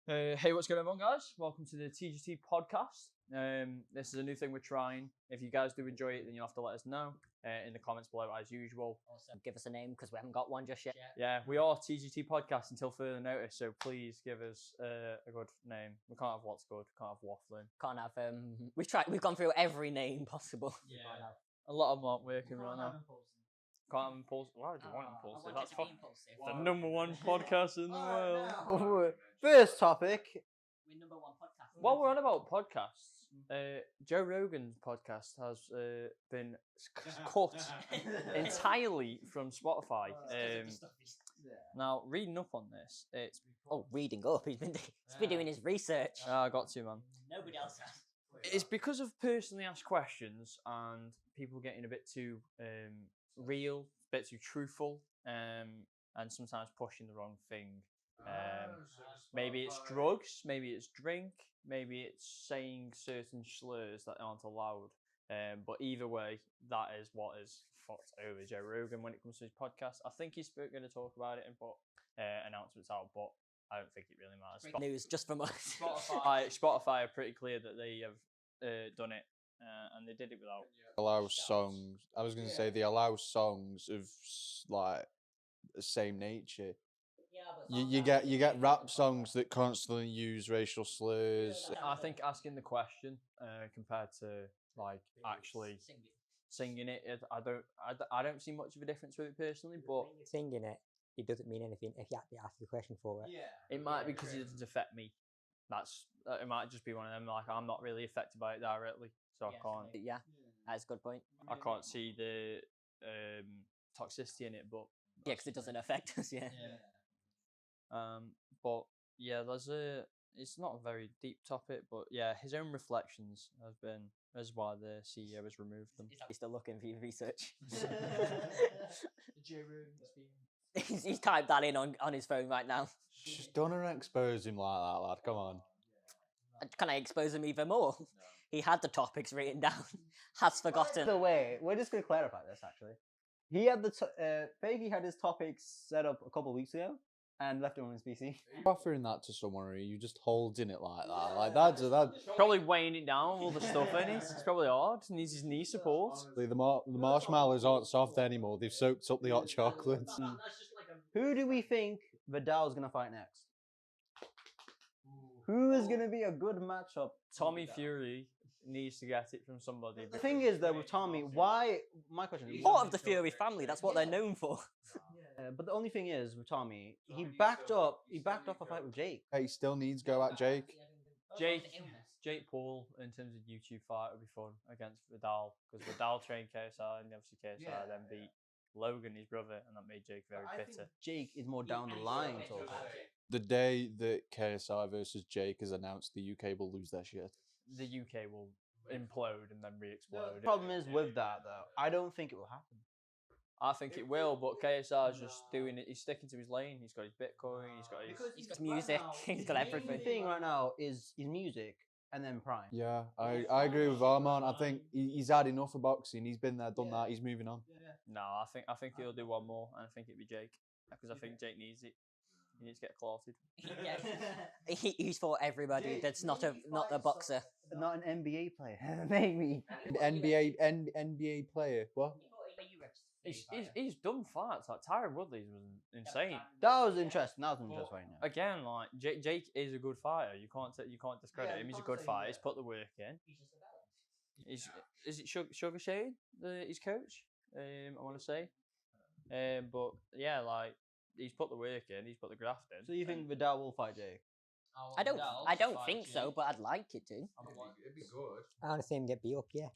Hey, what's going on, guys? Welcome to the TGT podcast. This is a new thing we're trying. If you guys do enjoy it, then you'll have to let us know in the comments below, as usual. Also, give us a name because we haven't got one just yet. Yeah, we are TGT podcast until further notice, so please give us a good name. We can't have what's good, can't have waffling. Can't have we've gone through every name possible. Yeah, a lot of them aren't working right now. Can't have impulsive. Why would you want impulsive? That's the number one podcast in the world. No. First topic. We're number one podcast. While we're on about podcasts, Joe Rogan's podcast has been cut entirely from Spotify. Now, reading up on this, it's reading up. He's been doing his research. I got to, man. Nobody else has. It's because of personally asked questions and people getting a bit too real, a bit too truthful, and sometimes pushing the wrong thing. Maybe it's drugs, maybe it's drink, maybe it's saying certain slurs that aren't allowed. But either way, that is what is fucked over Joe Rogan when it comes to his podcast. I think he's going to talk about it and put announcements out, but I don't think it really matters. News just from us. Spotify are pretty clear that they have done it, and they did it without. Allow songs. I was going to say they allow songs of like the same nature. You get rap songs that constantly use racial slurs. I think asking the question compared to like actually singing it, I don't see much of a difference with it personally. But Singing it doesn't mean anything if you have to ask the question for it. It might be because it doesn't affect me. It might just be one of them. Like I'm not really affected by it directly, so I can't. Yeah, that's a good point. I can't see the toxicity in it, but Yeah, because it doesn't affect us. Yeah. But yeah, it's not a very deep topic, but yeah, his own reflections is why the CEO has removed them. He's still looking for your research. He's he's typed that in on his phone right now. Just don't expose him like that, lad. Come on. Can I expose him even more? No. He had the topics written down, has forgotten. By the way, we're just going to clarify this actually. He had Fakey had his topics set up a couple of weeks ago and left it on his PC. Are you offering that to someone, or are you just holding it like that? Like that's probably weighing it down with all the stuff in it. It's probably hard. He needs his knee support. The marshmallows aren't soft anymore. They've soaked up the hot chocolates. Who do we think Vidal's going to fight next? Who is going to be a good matchup? Tommy Fury needs to get it from somebody. The thing is, though, with Tommy, my question is... Part of the Fury family, that's what they're known for. But the only thing is, with Tommy, he backed off a fight with Jake. He still needs to go at Jake. Jake Paul, in terms of YouTube fight, would be fun against Vidal, because Vidal trained KSI, and obviously KSI then beat Logan, his brother, and that made Jake very bitter. Jake is more down the line. The day that KSI versus Jake is announced, the UK will lose their shit. The UK will implode and then re-explode. The problem is with that, though, I don't think it will happen. I think it will, but KSI is just doing it. He's sticking to his lane. He's got his Bitcoin. He's got music. He's got everything. The thing right now is his music and then Prime. Yeah, I agree with Aramaan. I think he's had enough of boxing. He's been there, done that. He's moving on. No, I think he'll do one more, and I think it'll be Jake, because I think Jake needs it. He needs to get clotted. He's for everybody. That's not a boxer. Not an NBA player, maybe. NBA player. What? He's done fights. Like Tyron Woodley's was insane. That was interesting. Right now. Again, like Jake is a good fighter. You can't discredit him. He's a good fighter. He's put the work in. Is it Sugar Shane, his coach? I want to say. But yeah, like he's put the work in. He's put the graft in. So you think Vidal will fight Jake? I don't think so, but I'd like it to. It'd be good. I want to see him get beat up. Yeah.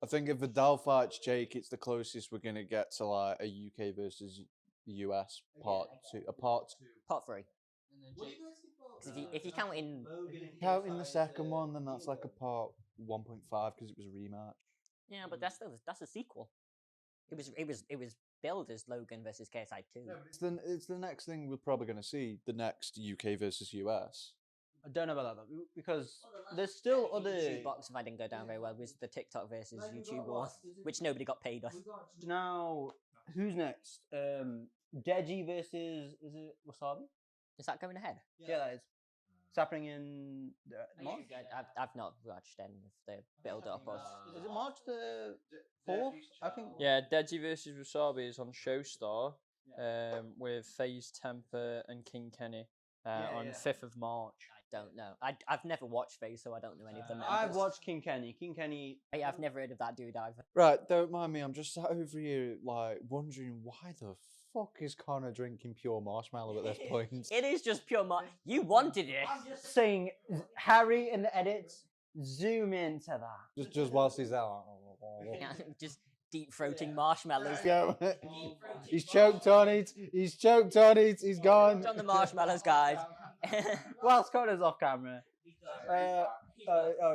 I think if Vidal fights Jake, it's the closest we're gonna get to like a UK versus US part 3. Part 3. If you count in the second one, then that's like a part 1.5 because it was a rematch. Yeah, but that's a sequel. It was billed as Logan versus KSI 2. It's the next thing we're probably gonna see. The next UK versus US. I don't know about that though, because there's still other boxing fight didn't go down very well. Was the TikTok versus YouTube war, which nobody got paid on. Now, who's next? Deji versus is it Wasabi? Is that going ahead? Yeah, that is. It's happening in March. I've not watched any of the build up. Is it March the 4th? I think. Yeah, Deji versus Wasabi is on Showstar with FaZe Temper and King Kenny on 5th of March. I don't know. I've never watched FaZe, so I don't know any of them. I've watched King Kenny. King Kenny. I've never heard of that dude either. Right, don't mind me. I'm just sat over here, like, wondering why the fuck is Connor drinking pure marshmallow at this point? It is just pure You wanted it. I'm just saying, Harry in the edits, zoom into that. Just whilst he's out. Just deep throating marshmallows. Yeah, he's choked on it. He's choked on it. He's gone. On the marshmallows, guys. Whilst Connor's off camera. He's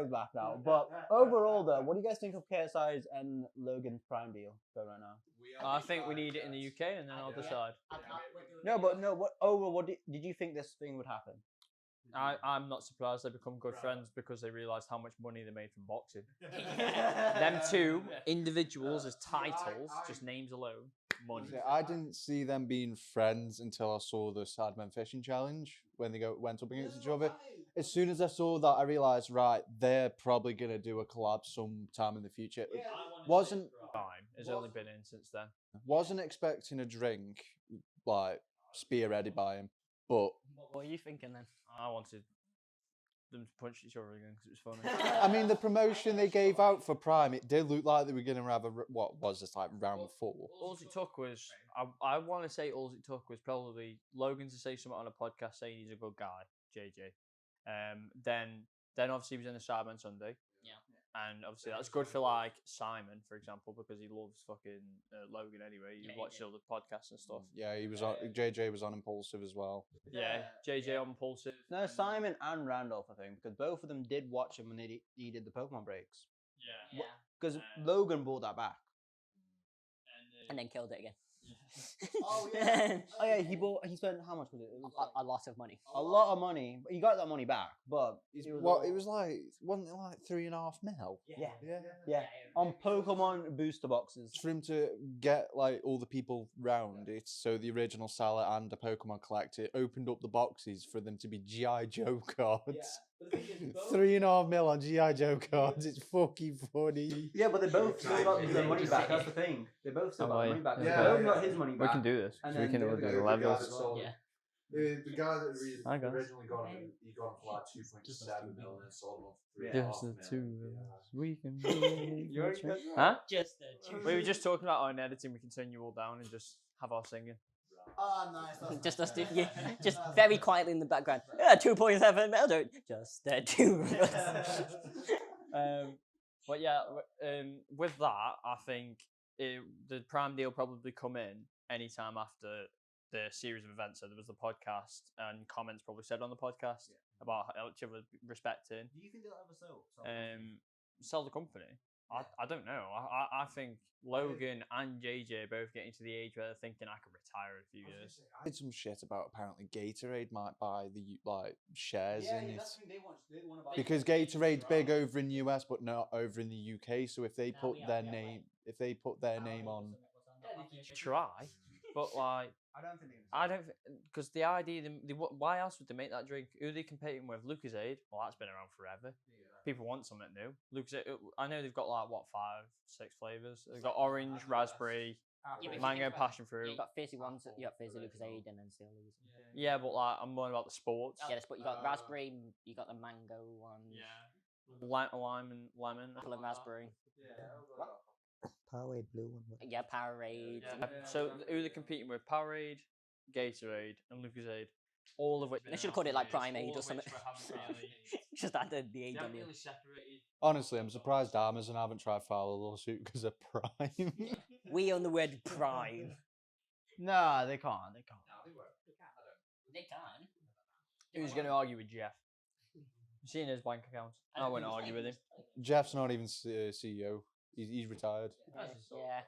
back now. But overall, though, what do you guys think of KSI's and Logan's Prime deal going right now? I think we need it in the UK, and then I'll decide. What did you think this thing would happen? I'm not surprised they become good friends because they realised how much money they made from boxing. Them two individuals as titles, just names alone, money. I didn't see them being friends until I saw the Sadman Fishing Challenge when they went up against each other. As soon as I saw that, I realised, right, they're probably going to do a collab sometime in the future. Wasn't Time. It's only been in since then. Wasn't expecting a drink, like, spearheaded by him, but... What are you thinking then? I wanted them to punch each other again because it was funny. I mean, the promotion they gave out for Prime, it did look like they were going to have what was this, like, round 4? All it took was, I want to say all it took was probably Logan to say something on a podcast saying he's a good guy, JJ. Then obviously he was in the Sidemen Sunday. Yeah. And obviously that's good for like Simon, for example, because he loves fucking Logan anyway. You watch all the podcasts and stuff. Yeah, he was on. JJ was on Impulsive as well. Yeah, JJ on Impulsive. No, Simon and Randolph, I think, because both of them did watch him when he did the Pokemon breaks. Yeah. Because Logan brought that back. And then killed it again. Oh yeah, he spent how much was it? It was a lot of money. A lot of money. He got that money back, but It was like, wasn't it like 3.5 mil? Yeah. On Pokemon booster boxes. For him to get like all the people round it, so the original seller and the Pokemon collector opened up the boxes for them to be GI Joe cards. 3.5 mil on GI Joe cards. It's fucking funny. Yeah, but they both still got their money back. That's the thing. They both still got their money back. Logan got his money back. We can do this. We can all do the levels. Yeah. The guy that originally got him, he got him for like 2.7 million and sold him for 3.5 Just the million. two of us. We can You're Huh? Just the two. We were just talking about on editing. We can turn you all down and just have our singing. Oh, nice. Just us two, just very quietly in the background. 2.7 mil, dude. Just the two of us. But yeah, with that, I think the Prime deal probably come in anytime after the series of events. So there was the podcast and comments probably said on the podcast about each other respecting. Do you think they'll ever sell? Sell the company. I don't know. I think Logan and JJ are both getting to the age where they're thinking I could retire in a few years. I heard some shit about apparently Gatorade might buy the shares in it. They want to buy Because Gatorade's big over in the US but not over in the UK. So if they put their name on, Try, but like I don't think because the idea why else would they make that drink? Who are they competing with? Lucozade. Well, that's been around forever. People want something new. Lucozade. I know they've got like 5-6 flavors. They've got orange, raspberry, mango, passion fruit. You got fizzy ones. You got fizzy Lucozade and then still lose. Yeah, but like I'm more about the sports. Yeah, but you got raspberry. You got the mango one. Lime and lemon. Apple and raspberry. Powerade blue one. Yeah, Powerade. So who are they competing with? Powerade, Gatorade, and Lucozade. All of which They should have called it like Prime Aid or something. Just added the age on you. honestly, I'm surprised Amazon haven't tried file a lawsuit because of Prime. We own the word Prime. No, they can't. They can't. They can. Who's going to argue with Jeff? Seeing his bank accounts, I won't argue with him. Jeff's not even CEO. He's retired. Yeah.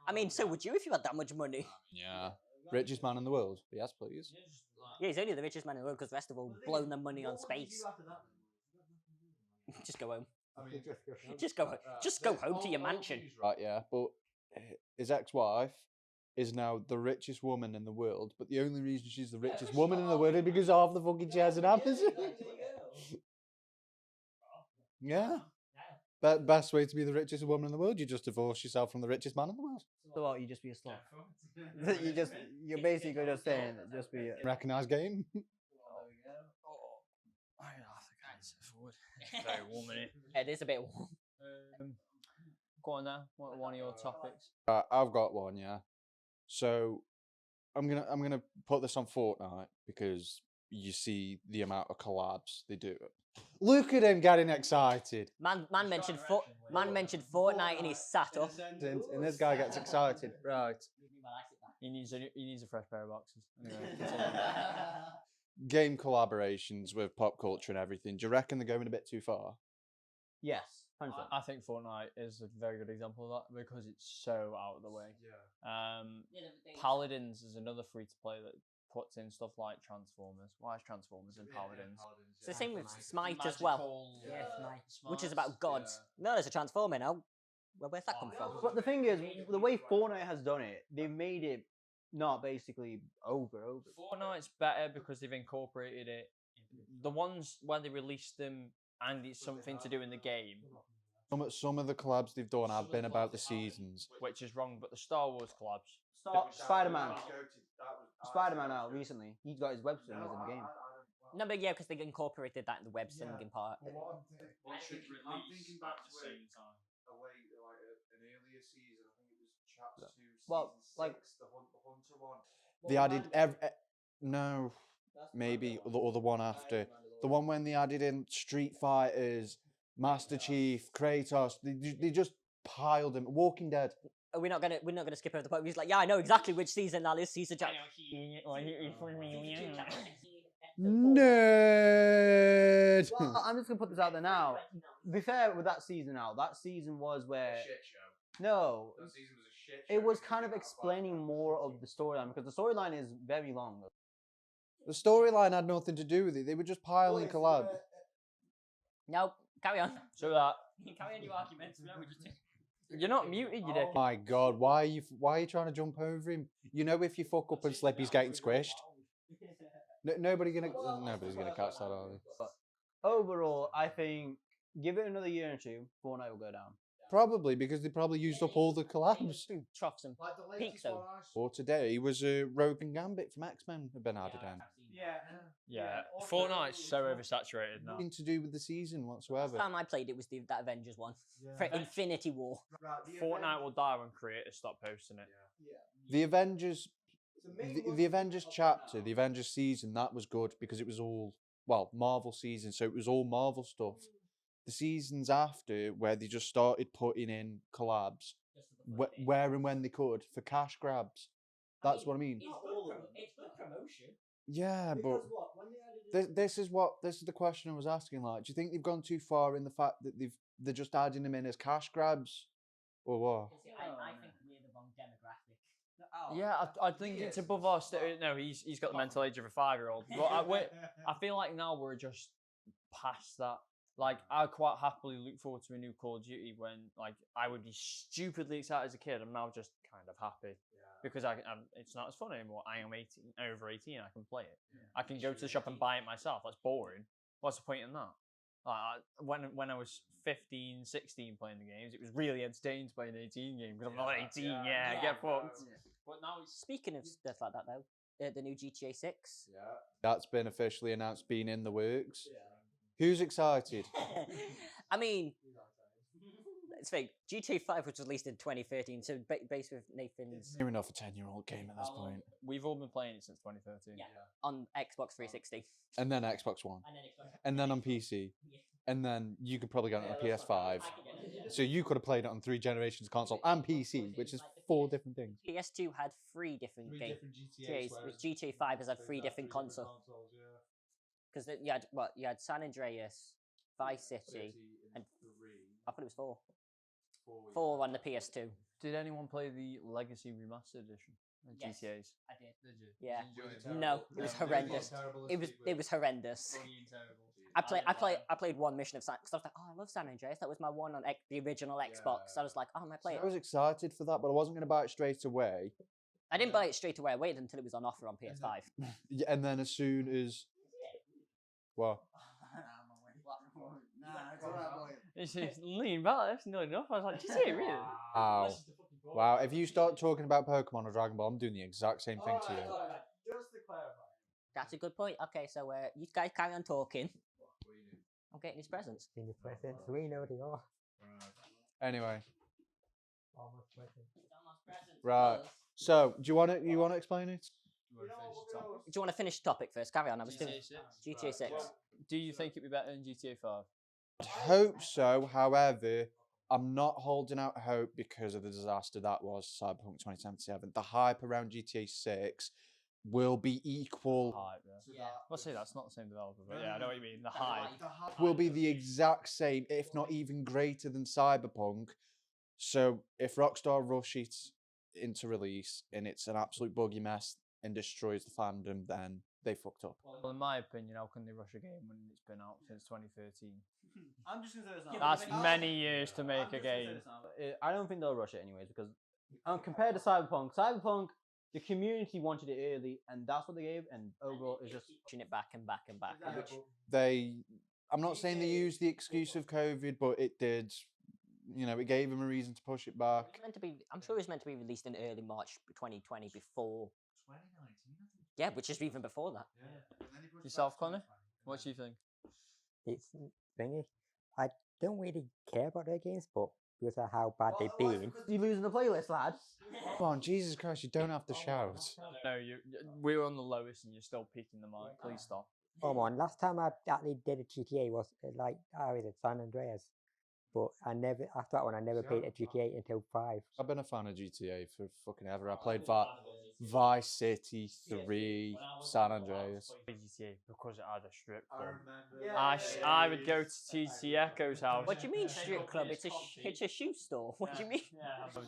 I mean, so would you if you had that much money? Yeah. Richest man in the world. Yes, please. Yeah, he's only the richest man in the world because the rest have all blown their money on space. Just go home. Just go home. Just go home to your mansion. Right, yeah. But his ex-wife is now the richest woman in the world. But the only reason she's the richest woman in the world is because half the fucking shares in Amazon. Yeah. Best way to be the richest woman in the world, you just divorce yourself from the richest man in the world. So what, you just be a slut? You're basically just saying, just be a... Recognised game. I have to carry this forward. Very warm in it. It is a bit warm. Go on now. What one of your topics? I've got one, yeah. So I'm gonna put this on Fortnite because you see the amount of collabs they do. Look at him getting excited. Man mentioned Fortnite and he sat up. And this guy gets excited. Right. He needs a fresh pair of boxes. Anyway, Game collaborations with pop culture and everything. Do you reckon they're going a bit too far? Yes. 100%. I think Fortnite is a very good example of that because it's so out of the way. Yeah. Paladins is another free to play that puts in stuff like Transformers. Why is Transformers in Paladins? It's the same with Smite as well. Yeah, Smite. Which is about gods. No, there's a Transformer now. Well, where's that come from? But the thing is, the way Fortnite has done it, they've made it not basically over. Fortnite's better because they've incorporated it. The ones where they released them and it's something to do in the game, Some of the collabs they've done have been about the seasons. which is wrong. But the Star Wars collabs, Spider-Man out recently. He got his web slingers in the game. No, but yeah, because they incorporated that in the web singing part. I'm thinking back to away like an earlier season. I think it was chapter 2, Well, season like 6, the Hunter one. They added no, maybe the other one after. The one when they added in Street Fighters, Master Chief, Kratos. They just piled them. Walking Dead. We're not gonna skip over the point. He's like, yeah, I know exactly which season that is. Season chapter. Nerd. Well, I'm just gonna put this out there now. Be fair with that season out. That season was where Shit show. no, That season was a shit show. it was kind of explaining more of the storyline because the storyline is very long. The storyline had nothing to do with it. They were just piling collabs. Nope. Carry on. so that Carry on your arguments. you're not muted, you dick. My God, why are you trying to jump over him? You know, if you fuck up and slip, he's getting squished. Nobody's gonna catch that, are they? But overall, I think give it another year or two, Fortnite will go down. Probably because they probably used up all the collabs. Troughs and Like the peaks latest though. one I saw. Or today was Rogue and Gambit from X-Men have been added in. Yeah, Fortnite's so oversaturated now. Nothing to do with the season Last whatsoever. time I played it was that Avengers one for Infinity War. Fortnite will die when creators stop posting it. The Avengers, the Avengers chapter, the Avengers season, that was good because it was all Marvel season, so it was all Marvel stuff. The seasons after, where they just started putting in collabs, where and when they could for cash grabs. That's what I mean. It's good promotion. Yeah, but this is the question I was asking. Like, do you think they've gone too far in the fact that they're just adding them in as cash grabs, or what? I think we're the wrong demographic. Yeah, I think it's above our no, he's got the mental age of a 5-year-old. But I feel like now we're just past that. Like, I quite happily look forward to a new Call of Duty when, like, I would be stupidly excited as a kid. I'm now just kind of happy because it's not as fun anymore. I am over 18. I can play it. I can go to the shop and buy it myself. That's boring. What's the point in that? Like, when I was 15, 16 playing the games, it was really entertaining to play an 18 game because I'm not 18. Yeah, get fucked. But now it's... Speaking of stuff like that though, the new GTA 6. Yeah. That's been officially announced, being in the works. Who's excited? I mean, it's fake. GTA 5 was released in 2013, so based with Nathan's Near enough a 10-year-old game at this point. We've all been playing it since 2013. on Xbox 360. And then Xbox One. And then on PC. And then you could probably get it on a PS5. So you could have played it on 3 generations of console and PC, which is 4 different things. PS2 had 3 different games. GTA 5 has had 3 different consoles. Because you had San Andreas, Vice City, and I thought it was 4. 4 on the PS2. Did anyone play the Legacy Remastered Edition of Yes. GTA's? I did. Yeah. No, it was horrendous. It was horrendous. I played one mission of San because I was like, oh, I love San Andreas. That was my one on the original Xbox. I was like, oh, I might play it. I was excited for that, but I wasn't going to buy it straight away. I didn't buy it straight away. I waited until it was on offer on PS5. Yeah, and then as soon as... Well, It's lean back. That's not enough. I was like, GTA, really? Wow. Wow. If you start talking about Pokemon or Dragon Ball, I'm doing the exact same thing to you. Just to clarify. That's a good point. Okay, so you guys carry on talking. I'm getting his presents. In your presents, we know they are. Anyway, Almost presents. right. So, do you want to explain it? Do you want to finish the topic first? Carry on. I was doing GTA 6. Do you think it'd be better than GTA 5? I'd hope so. However, I'm not holding out hope because of the disaster that was Cyberpunk 2077. The hype around GTA 6 will be equal. Hype, yeah. I'll say that's not the same developer, but yeah, I know what you mean. The hype. Will be the exact same, if not even greater than Cyberpunk. So if Rockstar rush it into release and it's an absolute buggy mess and destroys the fandom, then they fucked up. Well, in my opinion, how can they rush a game when it's been out since 2013? I'm just gonna say this now. That's many years to make a game. I don't think they'll rush it anyways because compared to Cyberpunk, the community wanted it early, and that's what they gave. And overall, it's just Pushing it back and back and back. Which I'm not saying they used the excuse of COVID, but it did. You know, it gave them a reason to push it back. it's meant to be. I'm sure it was meant to be released in early March 2020 before. 2019, Yeah, which is even before that. Yourself, Connor? What do you think? It's thingy. I don't really care about their games, but because of how bad they've been. you losing the playlist, lad. Come on, Jesus Christ, you don't have to shout. No, we were on the lowest and you're still peaking the mic. Please stop. Come on, last time I actually did a GTA was like I was at San Andreas, but I never after that one I never played a GTA until 5. I've been a fan of GTA for fucking ever. I played Vice City 3, San Andreas. GTA because it had a strip I club. remember. I would go to TT Echo's house. What do you mean strip club? It's a shoe store. What do you mean? I was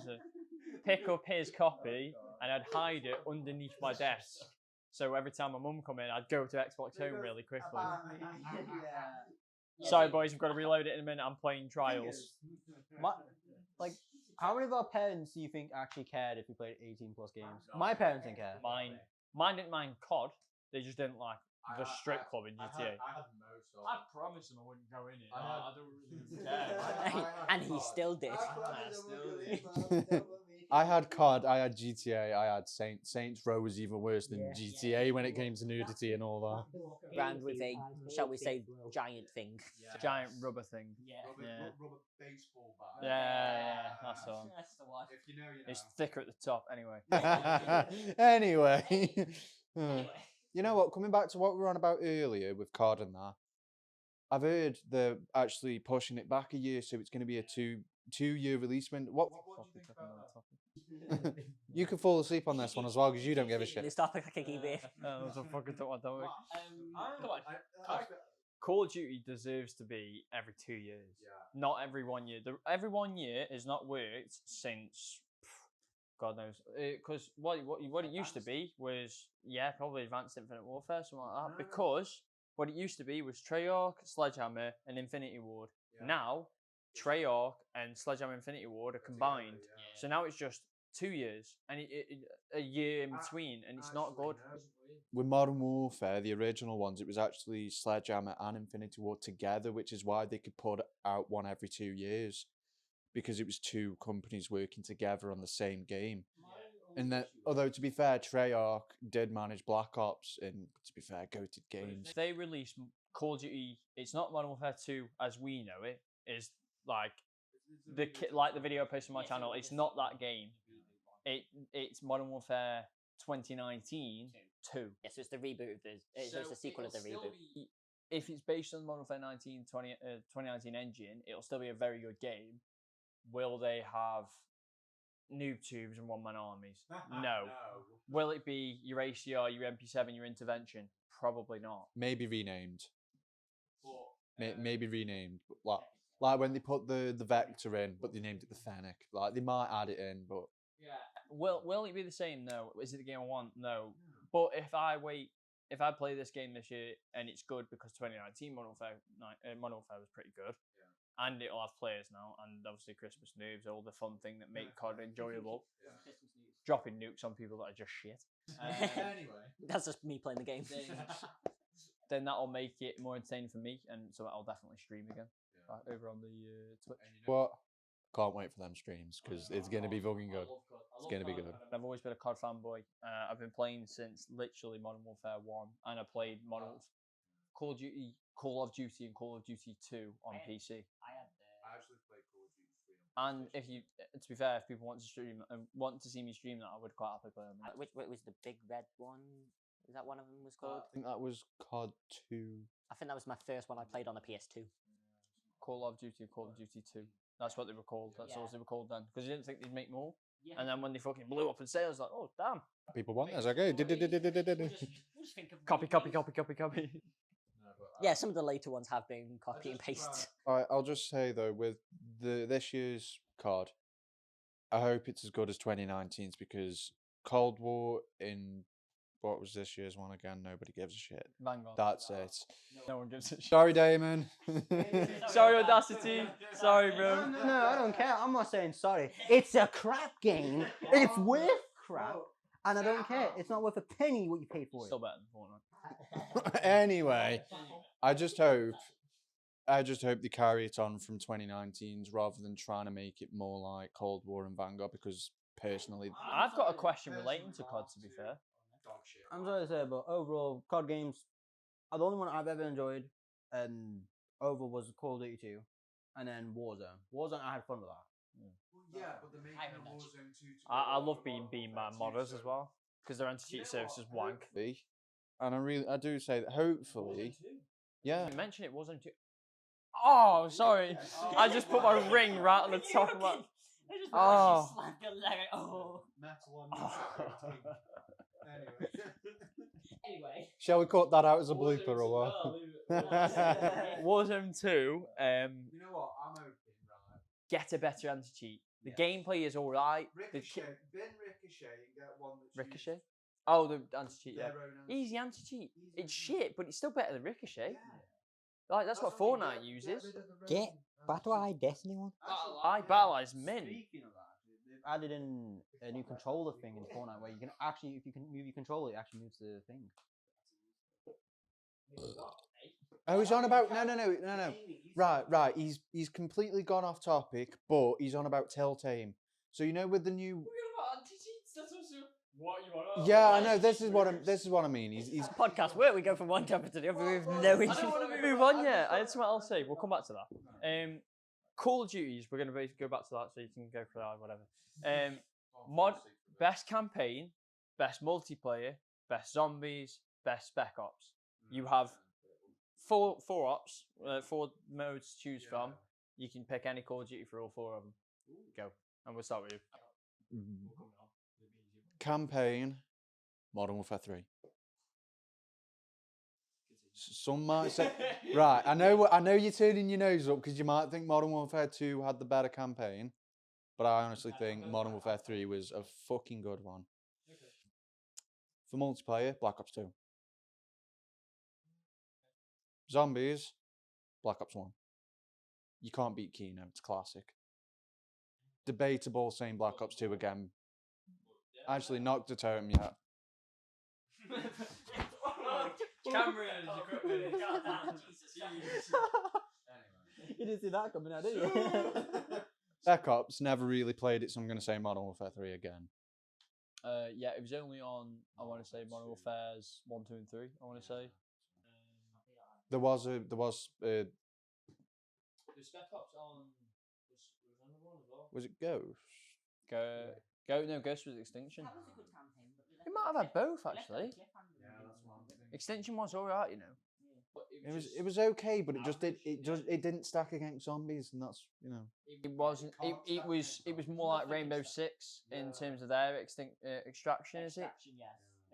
pick up his copy and I'd hide it underneath my desk. So every time my mum come in, I'd go to Xbox Home really quickly. Sorry, boys, we've got to reload it in a minute. I'm playing Trials. How many of our parents do you think actually cared if we played 18+ games? My parents didn't care. Mine didn't mind COD. They just didn't like the strip club in GTA. I had most of I promised him I wouldn't go in it. I don't really care. And he still did. I had COD, I had GTA, I had Saints. Saints Row was even worse than GTA when it came to nudity and all that. Round with a, shall we say, giant thing. Giant rubber thing. Rubber baseball bat. Yeah, that's all. That's the one. If you know, you know. It's thicker at the top, anyway. Anyway, you know what? Coming back to what we were on about earlier with COD and that, I've heard they're actually pushing it back a year, so it's going to be a two-year release. What? What do you think about that? You can fall asleep on this one as well because you don't give a shit. This topic I can keep it. That was a fucking topic. Call of Duty deserves to be every 2 years, not every 1 year. Every 1 year has not worked since God knows. Because what it used to be was probably Advanced Infinite Warfare, something like that. Because what it used to be was Treyarch, Sledgehammer, and Infinity Ward. Now Treyarch and Sledgehammer Infinity Ward are combined. So now it's just 2 years and a year in between, and it's not good. With Modern Warfare, the original ones, it was actually Sledgehammer and Infinity Ward together, which is why they could put out one every 2 years, because it was two companies working together on the same game. And then, although to be fair, Treyarch did manage Black Ops, and to be fair, goated games. If they release Call of Duty, it's not Modern Warfare 2 as we know it. It's like the video I posted on my channel. It's not that game. It's Modern Warfare 2019 2. Yes, it's the reboot of the. It's a sequel of the reboot. If it's based on Modern Warfare 2019 engine, it'll still be a very good game. Will they have noob tubes and one-man armies? No. Will it be your ACR, your MP7, your intervention? Probably not. Maybe renamed. Maybe renamed. Like when they put the Vector in, but they named it the Fennec. Like they might add it in, but Will it be the same? No. Is it the game I want? No. But if I play this game this year and it's good because 2019 Modern Warfare was pretty good, and it'll have players now, and obviously Christmas noobs, all the fun thing that make COD enjoyable. Dropping nukes on people that are just shit. Anyway, That's just me playing the game. Then that'll make it more entertaining for me, and so I'll definitely stream again. over on the Twitch. What? Can't wait for them streams because it's gonna be fucking good. It's gonna be good. I've always been a COD fanboy. I've been playing since literally Modern Warfare 1, and I played Call of Duty, and Call of Duty 2 on PC. I actually played Call of Duty 3 And if you, to be fair, if people want to stream and want to see me stream that, I would quite happily play them. Which was the big red one? Is that one of them was called? I think that was COD 2. I think that was my first one I played on a PS2. Call of Duty and Call of Duty 2. That's what they were called. That's Yeah. what they were called then. Because you didn't think they'd make more. And then when they fucking blew up in sales, like, oh, damn. People want this. Okay. Copy. Yeah, some of the later ones have been copy and paste. I'll just say though, with this year's COD, I hope it's as good as 2019's because Cold War in what was this year's one again? Nobody gives a shit. Vanguard. That's it. No one gives a shit. Sorry, Damon. Sorry, Audacity. Sorry, bro. No, I don't care. I'm not saying sorry. It's a crap game. It's worth crap. And I don't care. It's not worth a penny what you paid for it. Still better than Fortnite. Anyway, I just hope they carry it on from 2019's rather than trying to make it more like Cold War and Vanguard because personally, I've got a question relating to COD, to be fair. dog shit. I'm sorry to say, but overall, COD games are the only one I've ever enjoyed. And overall was Call of Duty 2, and then Warzone. Warzone, I had fun with that. Well, yeah, but they're making a Warzone 2 to I love being by modders as well because their anti-cheat service is wank. and I do say that hopefully, yeah. You mentioned it wasn't too. Oh, sorry. I just put my ring right on the top of my. Oh. metal on Anyway. Shall we cut that out as a blooper or what? Warzone 2, You know what? I'm hoping, right? get a better anti-cheat. The gameplay is alright. Ricochet, bin Ricochet and get one that's Ricochet? Oh, the anti-cheat, yeah. their own Easy anti-cheat. Easy It's anti-cheat. shit, but it's still better than Ricochet. Yeah. Like, that's what what I mean, Fortnite uses. rid of the Get rogue Battle Eye anti-cheat. Destiny one. I Battle Eye's mint. Speaking of that, they've added in a new controller thing in Fortnite where you can actually, if you can move your controller, it actually moves the thing. Oh, he's on about no. Right. He's completely gone off topic, but he's on about Telltale. So you know with the new. Yeah, I know. This is what I mean. He's Podcast where we go from one topic to the other with no I don't issue. want to move on yet. I had something else to say. We'll come back to that. Call of Duties, we're going to go back to that so you can go for that, whatever. Best campaign, best multiplayer, best zombies, best spec ops. You have four ops, 4 modes to choose from. You can pick any Call of Duty for all 4 of them. Go. And we'll start with you. campaign, Modern Warfare 3. Some might say, right. I know you're turning your nose up because you might think Modern Warfare 2 had the better campaign, but I honestly think Modern Warfare 3 was a fucking good one. For multiplayer, Black Ops 2. Zombies, Black Ops 1. You can't beat Kino, it's classic. Debatable saying Black Ops 2 again. Actually, knocked the totem yet. Cameras, equipment. You didn't see that coming out, did you? Black Ops never really played it, so I'm going to say Modern Warfare 3 again. Yeah, it was only on, I want to say, Modern Warfare's 1, 2, and 3, I want to say. There was The Spec Ops on was another one as well. was it Ghost? Ghost was Extinction. That was a good campaign, but It might have had both actually. Yeah, that's what I'm thinking. Extinction was alright, you know. But It was okay, but it didn't stack against zombies, and that's It wasn't. It was more like Rainbow Six in terms of their extraction. Is it?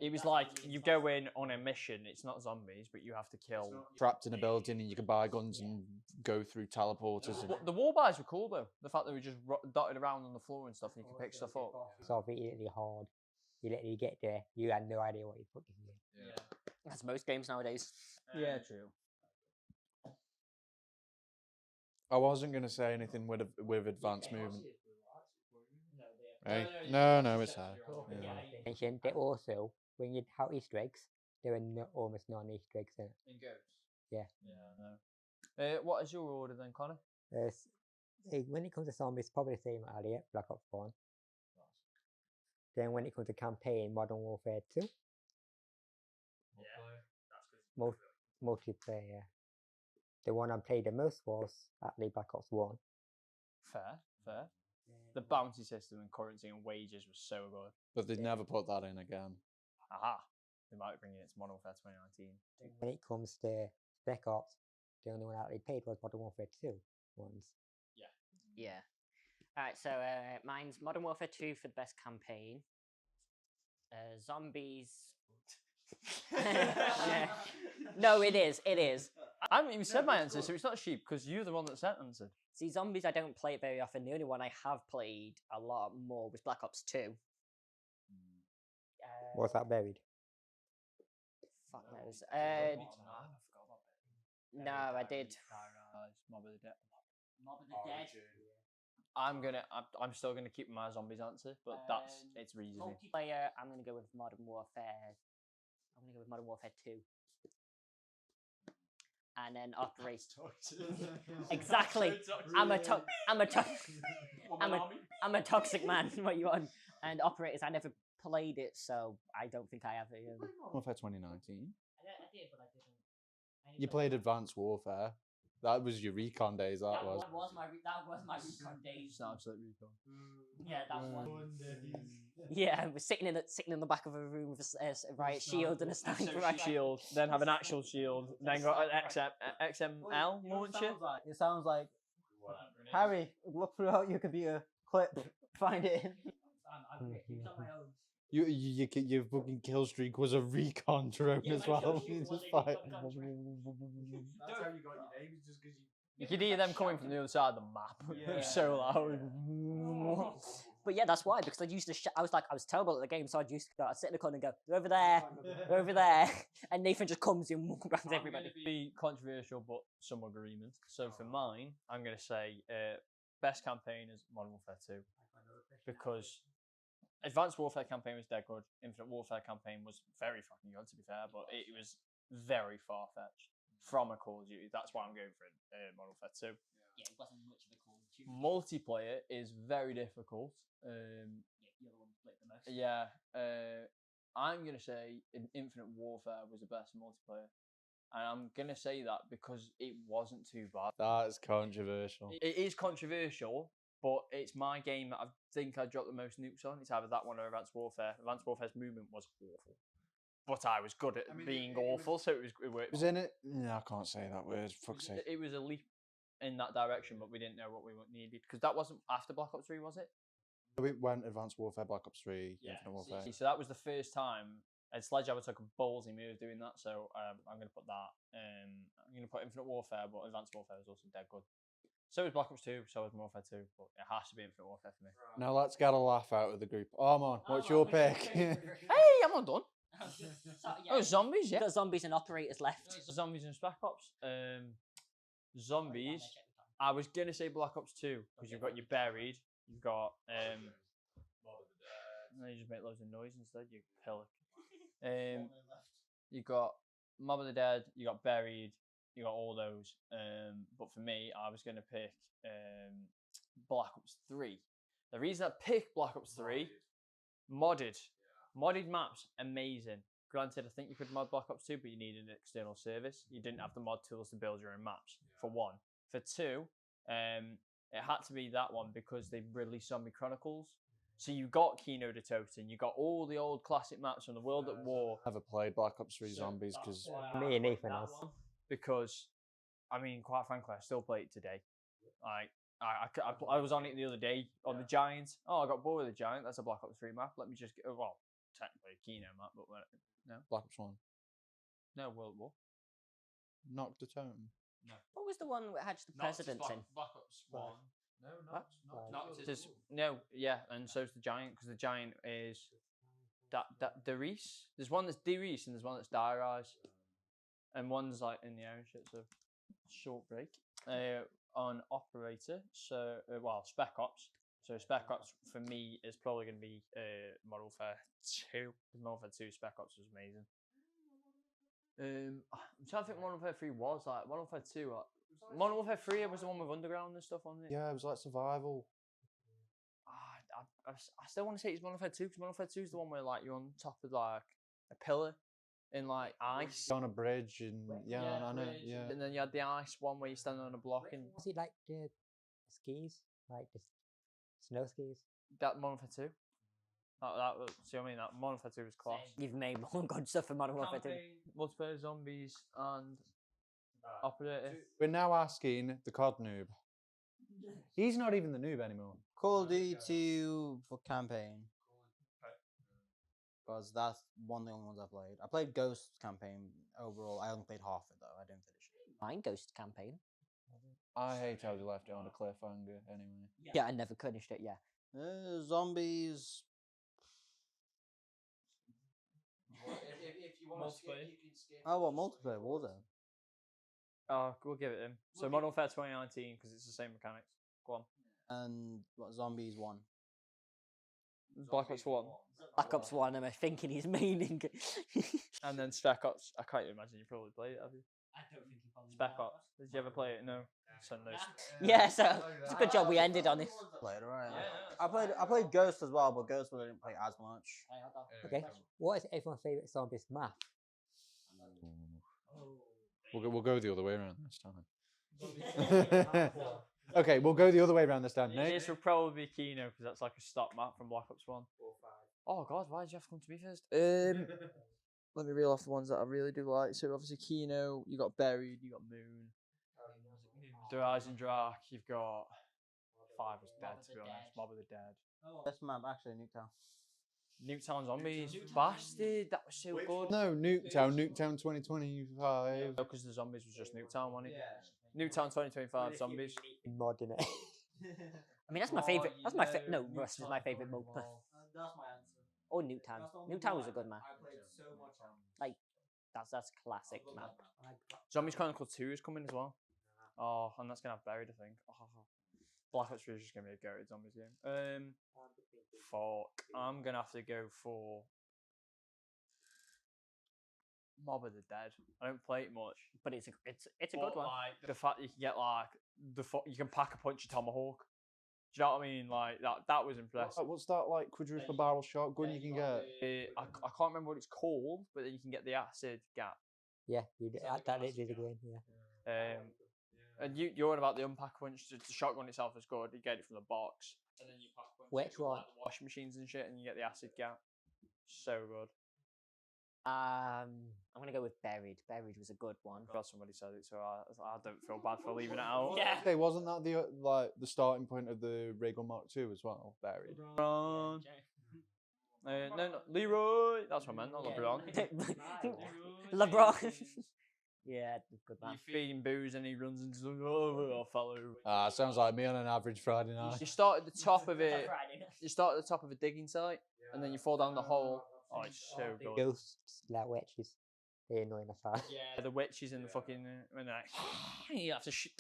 It was like you go in on a mission. It's not zombies, but you have to kill. trapped in a building, and you could buy guns and go through teleporters. And, The war buys were cool though. The fact that we just dotted around on the floor and stuff, and you could pick stuff up. It's obviously hard. You literally get there, you had no idea what you're fucking doing. that's most games nowadays. Yeah, true. I wasn't going to say anything with advanced movement. Hey, no, it's hard. Yeah. Mentioned that also, when you have Easter eggs, there are almost no Easter eggs in it. In Ghosts. Yeah. Yeah, I know. What is your order then, Connor? When it comes to zombies, probably the same Elliott, Black Ops 1. Then when it comes to campaign, Modern Warfare 2. Most multiplayer. Yeah. The one I played the most was actually Black Ops 1. Fair. The bounty system and currency and wages was so good. But they'd never put that in again. Aha. They might bring it to Modern Warfare 2019. When it comes to Spec Ops, the only one I actually played was Modern Warfare 2 ones. Yeah. Alright, so mine's Modern Warfare 2 for the best campaign. Zombies. Yeah. No, it is. I haven't even said my answer, so it's not sheep because you're the one that said answered. See, Zombies I don't play it very often. The only one I have played a lot more was Black Ops 2. Was that buried? Fuck knows. No, I did. Mob of the Dead. Mob of the Dead. I'm still gonna keep my zombies answer, but it's reasoning. Multiplayer, I'm gonna go with Modern Warfare. I'm gonna go with Modern Warfare 2. And then Operate. Exactly. I'm a toxic man. What you want? And Operators, I never played it, so I don't think I have it. Warfare 2019. I did, but I didn't. You played Advanced Warfare. That was your recon days. That was. That was my recon days. It's an absolute recon. Yeah, that one. Yeah, I was sitting in the back of a room with a riot shield and a sniper rifle. Shield, then have an actual shield, then got an XML launcher. It sounds like Harry, look throughout your computer, clip, find it. It's on my own. Your fucking kill streak was a recon drone as well. You just fight. That's how you got your name, just because You could hear them coming from the other side of the map. It was so loud. But yeah, that's why, because I used to. I was terrible at the game, so I'd sit in the corner and go, "They're over there, they're over there," and Nathan just comes in and grabs everybody. Be controversial, but some agreement. So for mine, I'm gonna say best campaign is Modern Warfare 2 because Advanced Warfare campaign was dead good. Infinite Warfare campaign was very fucking good, to be fair, but it was very far fetched from a Call of Duty. That's why I'm going for Modern Warfare 2. Yeah, it wasn't much of a Call of Duty. Multiplayer is very difficult. You're the one who played the most. Yeah, I'm gonna say Infinite Warfare was the best multiplayer, and I'm gonna say that because it wasn't too bad. That's controversial. It is controversial, but it's my game that I think I dropped the most nukes on. It's either that one or Advanced Warfare. Advanced Warfare's movement was awful, but I was good at being awful, so it worked. Was in it? No, I can't say that word. Fuck's sake. It was a leap in that direction, but we didn't know what we needed because that wasn't after Black Ops 3, was it? We went Advanced Warfare, Black Ops 3, Infinite Warfare. So that was the first time Sledgehammer took a ballsy move doing that. So I'm going to put that. I'm going to put Infinite Warfare, but Advanced Warfare was also dead good. So was Black Ops 2, so was Modern Warfare 2, but it has to be Infinite Warfare for me. Now let's get a laugh out of the group. Armaan, what's your pick? Hey, I'm not done. Oh, zombies, yeah. Got zombies and operators left. Zombies and Spec Ops. Zombies. I was going to say Black Ops 2 because you've got your buried. You've got no, you just make loads of noise instead, you pillock. You got Mob of the Dead, you got Buried, you got all those. But for me, I was going to pick Black Ops 3. The reason I picked Black Ops 3, modded maps, amazing. Granted, I think you could mod Black Ops 2, but you needed an external service. You didn't have the mod tools to build your own maps, for one. For two, it had to be that one because they released Zombie Chronicles. So you got Kino de Toten, you got all the old classic maps from the World at War. Never played Black Ops 3 Zombies because Me and Nathan else. Because, I mean, quite frankly, I still play it today. Like, I was on it the other day on the Giants. Oh, I got bored with the Giant. That's a Black Ops 3 map. Let me just get, well, technically a Kino map, but no. Black Ops 1. No, World War. Knocked the Totem. No. What was the one that had the presidents in? Black Ops 1. What? No, yeah, and so's the Giant, because the Giant is Darius. There's one that's Darius and there's one that's Darius. And one's like in the air and shit, so short break. On Operator, so, Spec Ops. So Spec Ops for me is probably going to be Modern Warfare 2. Modern Warfare 2 Spec Ops was amazing. I'm trying to think what Modern Warfare 3 was like. Modern Warfare 2, Modern Warfare 3 was the one with underground and stuff on it. Yeah, it was like survival. I still want to say it's Modern Warfare 2 because Modern Warfare 2 is the one where like you're on top of like a pillar in like ice. On a bridge and I know. Yeah. And then you had the ice one where you're standing on a block and Was it like the skis, like the snow skis? that Modern Warfare 2. That was, see what I mean? That Modern Warfare 2 was class. You've made more good stuff for Modern Warfare 2. Multiplayer, zombies, and operator. We're now asking the COD noob. He's not even the noob anymore. Call of Duty 2 for campaign. Because that's one of the only ones I played. I played Ghost campaign overall. I only played half it though. I didn't finish it. Mine Ghost campaign. I hate how they left it on a cliffhanger anyway. Yeah, I never finished it. Yeah. Zombies. If you want to skip, you can skip. Oh, what multiplayer? Warzone. Oh, we'll give it him. So Modern Warfare 2019 because it's the same mechanics. Go on. And what? Zombies 1. Black Ops 1. Black Ops 1, am I thinking he's meaning? And then Spec Ops. I can't even imagine you probably played it, have you? I don't think he probably Spec Ops. Did you ever play it? No. Send those. Yeah, so it's a good job we ended on this. Played alright. I played Ghost as well, but Ghost I didn't play as much. Okay. What is everyone's favourite zombies map? We'll go the other way around this time. Okay, we'll go the other way around this time. Nick? This will probably be Kino because that's like a stop map from Black Ops 1. Oh god, why did you have to come to me first? Let me reel off the ones that I really do like. So obviously Kino, you got Buried, you got Moon, The Rising Dark, you've got 5 was dead to be honest. Mob of the Dead. Best map actually Nuketown. Nuketown Zombies, bastard, that was so good. No, Nuketown 2025. No, because the zombies was just Nuketown, wasn't it? Nuketown 2025 zombies. Modding it. I mean, that's my favourite. That's my no. Rust is my favourite mode. That's my answer. Or Nuketown. Nuketown was a good map. I played so much on. Like, that's classic map. Zombies Chronicle 2 is coming as well. Oh, and that's gonna have Buried, I think. Oh. Black Ops 3 is just gonna be a goated zombies game. Fuck. I'm gonna have to go for Mob of the Dead. I don't play it much, But it's a good one. Like the fact you can get like you can pack a punch a tomahawk. Do you know what I mean? Like that was impressive. What's that like quadruple barrel shotgun you can get? I can't remember what it's called, but then you can get the acid gap. Yeah, you did, that is really good. Yeah. And you're on about the unpack punch. The shotgun itself is good. You get it from the box, and then you pack punch. Which one? Like the washing machines and shit, and you get the acid gap. So good. I'm gonna go with Buried. Buried was a good one. I'm glad somebody said it, so I don't feel bad for leaving it out. Yeah. Okay, wasn't that the starting point of the Regal Mark II as well? Buried. LeBron. No, Leroy. That's what I meant, not LeBron. LeBron. Yeah, good man. You feed him booze and he runs into the I'll follow. Sounds like me on an average Friday night. You start at the top of it. You start at the top of a digging site, and then you fall down the hole. Oh, it's so good. Ghosts, like witches. They're annoying as hell. Yeah, the witches in the fucking when they're like, you have to shoot.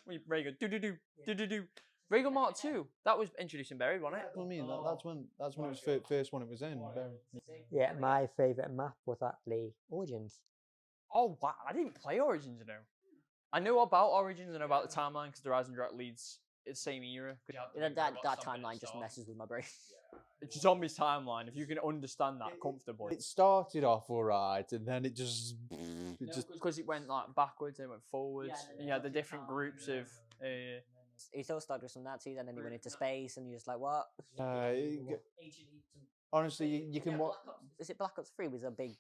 Regal, do. Regal Mark II. That was introducing Buried, wasn't it? I mean, that's when it was first one it was in. Buried. Yeah, my favourite map was actually Origins. Oh wow, I didn't play Origins, you know. I know about Origins and about the timeline because the Rising Dark leads the same era. That timeline just messes with my brain. It's Zombies timeline. If you can understand that comfortably, It started off alright, and then it just because it went like backwards and it went forwards. And you had the different groups of. He still started with some Nazis, and then he went into space, and you're just like, what? honestly, you can watch. Is it Black Ops 3 was a big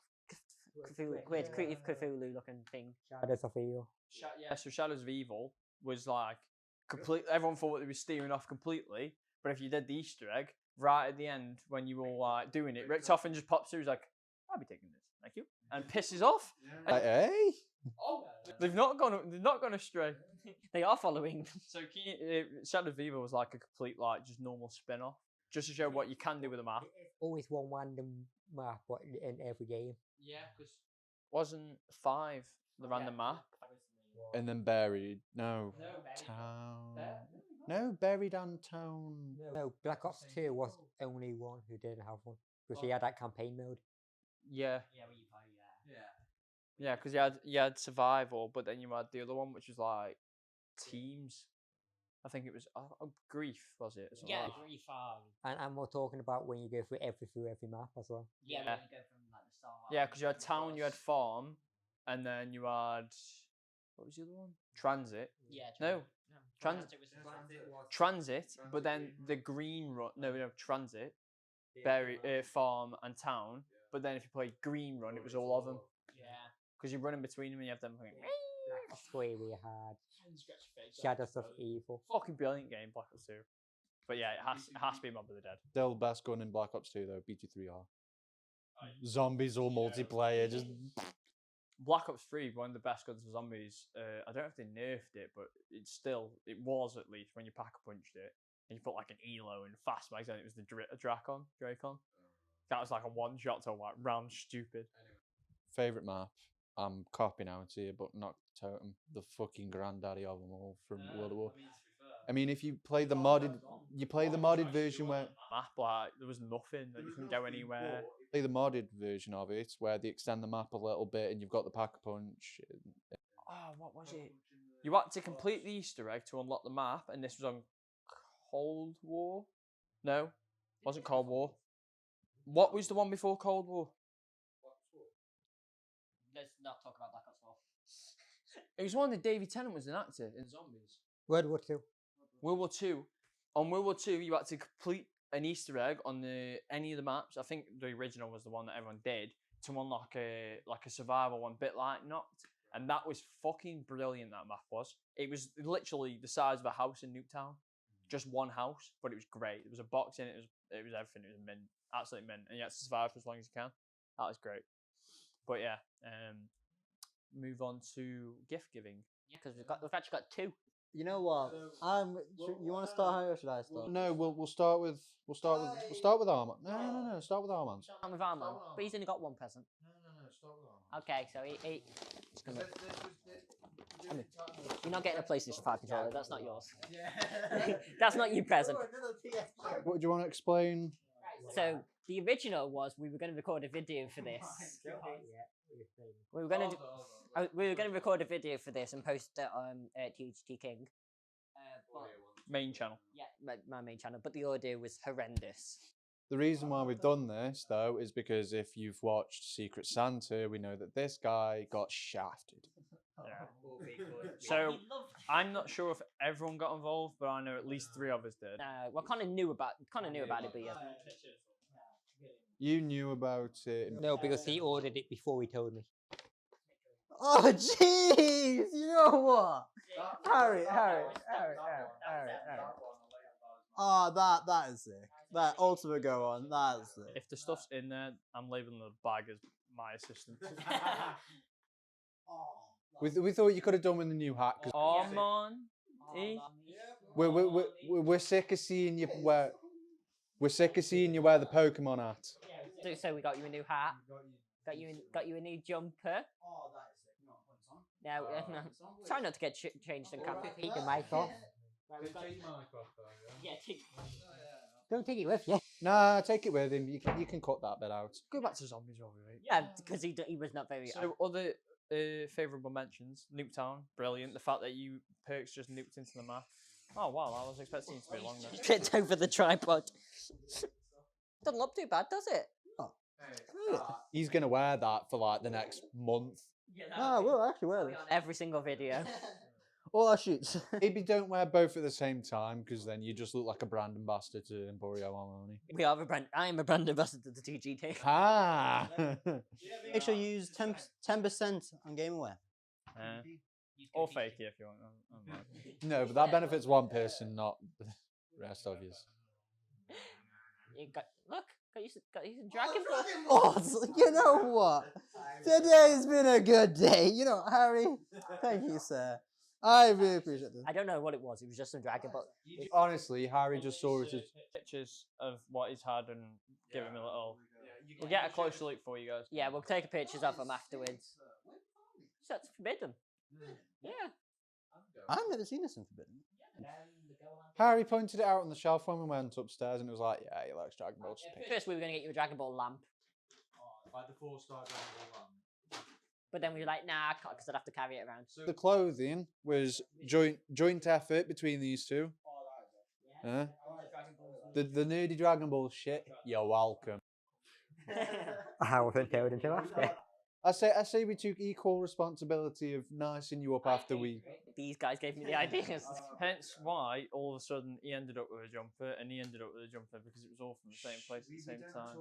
weird creative Cthulhu looking thing? Shadows of Evil. Yeah, so Shadows of Evil was like complete. Everyone thought it was steering off completely, but if you did the Easter egg right at the end when you were like doing it, Richtofen just pops through. He's like, "I'll be taking this, thank you," and pisses off. Like, hey? Oh, they've not gone astray. They are following. So Shadow of Evil was like a complete like just normal spin off, just to show what you can do with a map. Always one random map in every game. Yeah, because wasn't 5 the random map. And then Buried. No. Town. No, Buried and Town. No, Black Ops 2 was only one who didn't have one. Because he had that campaign mode. Yeah. Yeah, Yeah, because you had survival, but then you had the other one, which was like teams. I think it was Grief, was it? Something Yeah, like that. Grief. And we're talking about when you go through every map as well. Yeah, Yeah. when you go from like the start. Yeah, because you had town, you had farm, and then you had what was the other one? Transit. Yeah. No, Transit was transit. But then the green run. No, transit, farm and town. But then if you played green run, it was all of them Yeah. because you're running between them and you have them. Black Ops 3 we had Shadows of Evil. Fucking brilliant game, Black Ops 2. But yeah, it has to be Mob of the Dead. Still best gun in Black Ops 2 though. BT3R. Zombies or multiplayer, just Black Ops 3, one of the best guns for zombies. I don't know if they nerfed it, but it was at least when you pack a punched it and you put like an Elo and fast mags and it was the Dracon. That was like a one shot to like round stupid. favorite map. I'm copying out here, but not Totem, the fucking granddaddy of them all from World of War. I mean, if you play the modded version where Map, like there was nothing that you couldn't go anywhere. play the modded version of it, where they extend the map a little bit and you've got the pack-a-punch. Oh, what was it? You had to complete the Easter egg to unlock the map, and this was on Cold War. No, wasn't Cold War. What was the one before Cold War? Let's not talk about Black Ops 4. It was one that Davy Tennant was an actor in Zombies. World War II. World War Two. On World War Two, you had to complete an Easter egg on any of the maps. I think the original was the one that everyone did to unlock a survival one, bit like Knocked, and that was fucking brilliant. That map was. It was literally the size of a house in Nuketown, just one house, but it was great. There was a box in it. It was everything. It was mint, absolutely mint, and you had to survive for as long as you can. That was great. But yeah, move on to gift giving. Yeah, because we've actually got two. You know what? You want to start Harry or should I start? No, we'll start with Arman. No, start with Arman. Start with Aramaan, but he's only got one present. No, start with Arman. Okay, so you're not getting a PlayStation 5 controller. That's not yours. That's not your present. What do you want to explain? So the original was we were going to record a video for this. We were going to record a video for this and post it on TGT King. Main channel. Yeah, my main channel, but the audio was horrendous. The reason why we've done this, though, is because if you've watched Secret Santa, we know that this guy got shafted. So I'm not sure if everyone got involved, but I know at least 3 of us did. Well, kind of knew about it, but yeah. You knew about it. No, because he ordered it before he told me. Oh jeez! You know what? Harry. Oh, that is sick. That ultimate go on. That is sick. If the stuff's in there, I'm labeling the bag as my assistant. We thought you could have done with the new hat. 'Cause Armaan. we're sick of seeing you wear. We're sick of seeing you wear the Pokemon hat. So we got you a new hat. Got you a new jumper. Now, try not to get changed on camera. Take the mic off. Yeah, Don't take it with you. Nah, take it with him. You can cut that bit out. Go back to zombies, while we wait. yeah, because he was not very. So other favourable mentions: Nuketown, brilliant. The fact that you perks just nuked into the map. Oh wow, I was expecting it to be longer. Tripped over the tripod. Doesn't look too bad, does it? He's gonna wear that for like the next month. No, we'll actually wear this. Every single video. All our shoots. Maybe don't wear both at the same time, because then you just look like a brand ambassador to Emporio Armani. We are a brand. I am a brand ambassador to TGT. Ah! Make sure you use 10% on GameAware. Or fake it if you want. No, but that benefits one person, not the rest of you. You got you some Dragon Ball. Oh, you know what? Today's been a good day. You know, Harry, thank you, sir. I really appreciate this. I don't know what it was. It was just some Dragon Ball. Honestly, Harry just saw it as Pictures of what he's had and give him a little. We'll get a closer look for you guys. Yeah, we'll take pictures of them afterwards. So that's forbidden. Yeah. I've never seen this in Forbidden. Harry pointed it out on the shelf when we went upstairs, and it was like, yeah, he likes Dragon Ball. Just pick it. First, we were going to get you a Dragon Ball lamp. Like the 4-star Dragon Ball. But then we were like, nah, I can't because I'd have to carry it around. The clothing was joint effort between these two. The nerdy Dragon Ball shit. You're welcome. I wasn't told until after. I say we took equal responsibility of nicing you up after we. These guys gave me the ideas. Hence why all of a sudden he ended up with a jumper and he ended up with a jumper because it was all from the same place at the same time.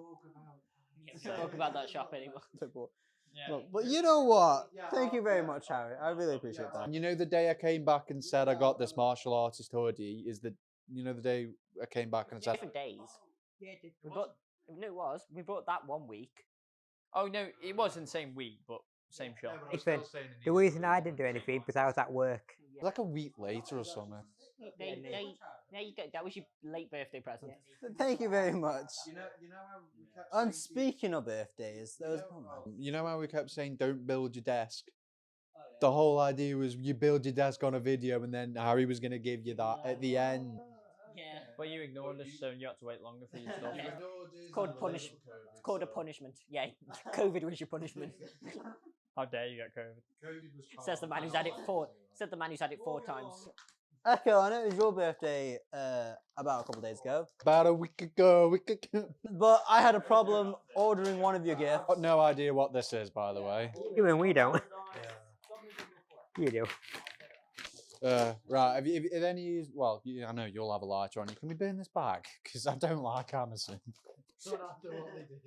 We don't talk about that shop anymore. Yeah. But you know what? Thank you very much, Harry. I really appreciate that. You know, the day I came back and said I got this martial artist hoodie is the day I came back and said Different days. We bought. No, it was. We bought that one week. Oh no, it was in the same week, but same shop. Ethan, the reason I didn't do anything because I was at work. like a week later or something. There you go. That was your late birthday present. Thank you very much. You know how we kept And saying speaking of birthdays, there was You know how we kept saying don't build your desk? The whole idea was you build your desk on a video and then Harry was going to give you that at the end. Yeah. But you ignored us, so you had to wait longer for your stuff. It's called punishment. It's called a punishment. Yeah, COVID was your punishment. How dare you get COVID? COVID was Says the man who's had it four. Said the man who's had it 4 times. Echo, I know it was your birthday about a couple of days ago, About a week ago. but I had a problem ordering one of your gifts. Got no idea what this is, by the way. Even we don't. You do. Right, if any of you, well, I know you'll have a lighter on you. Can we burn this bag? Because I don't like Amazon. Not after what they did.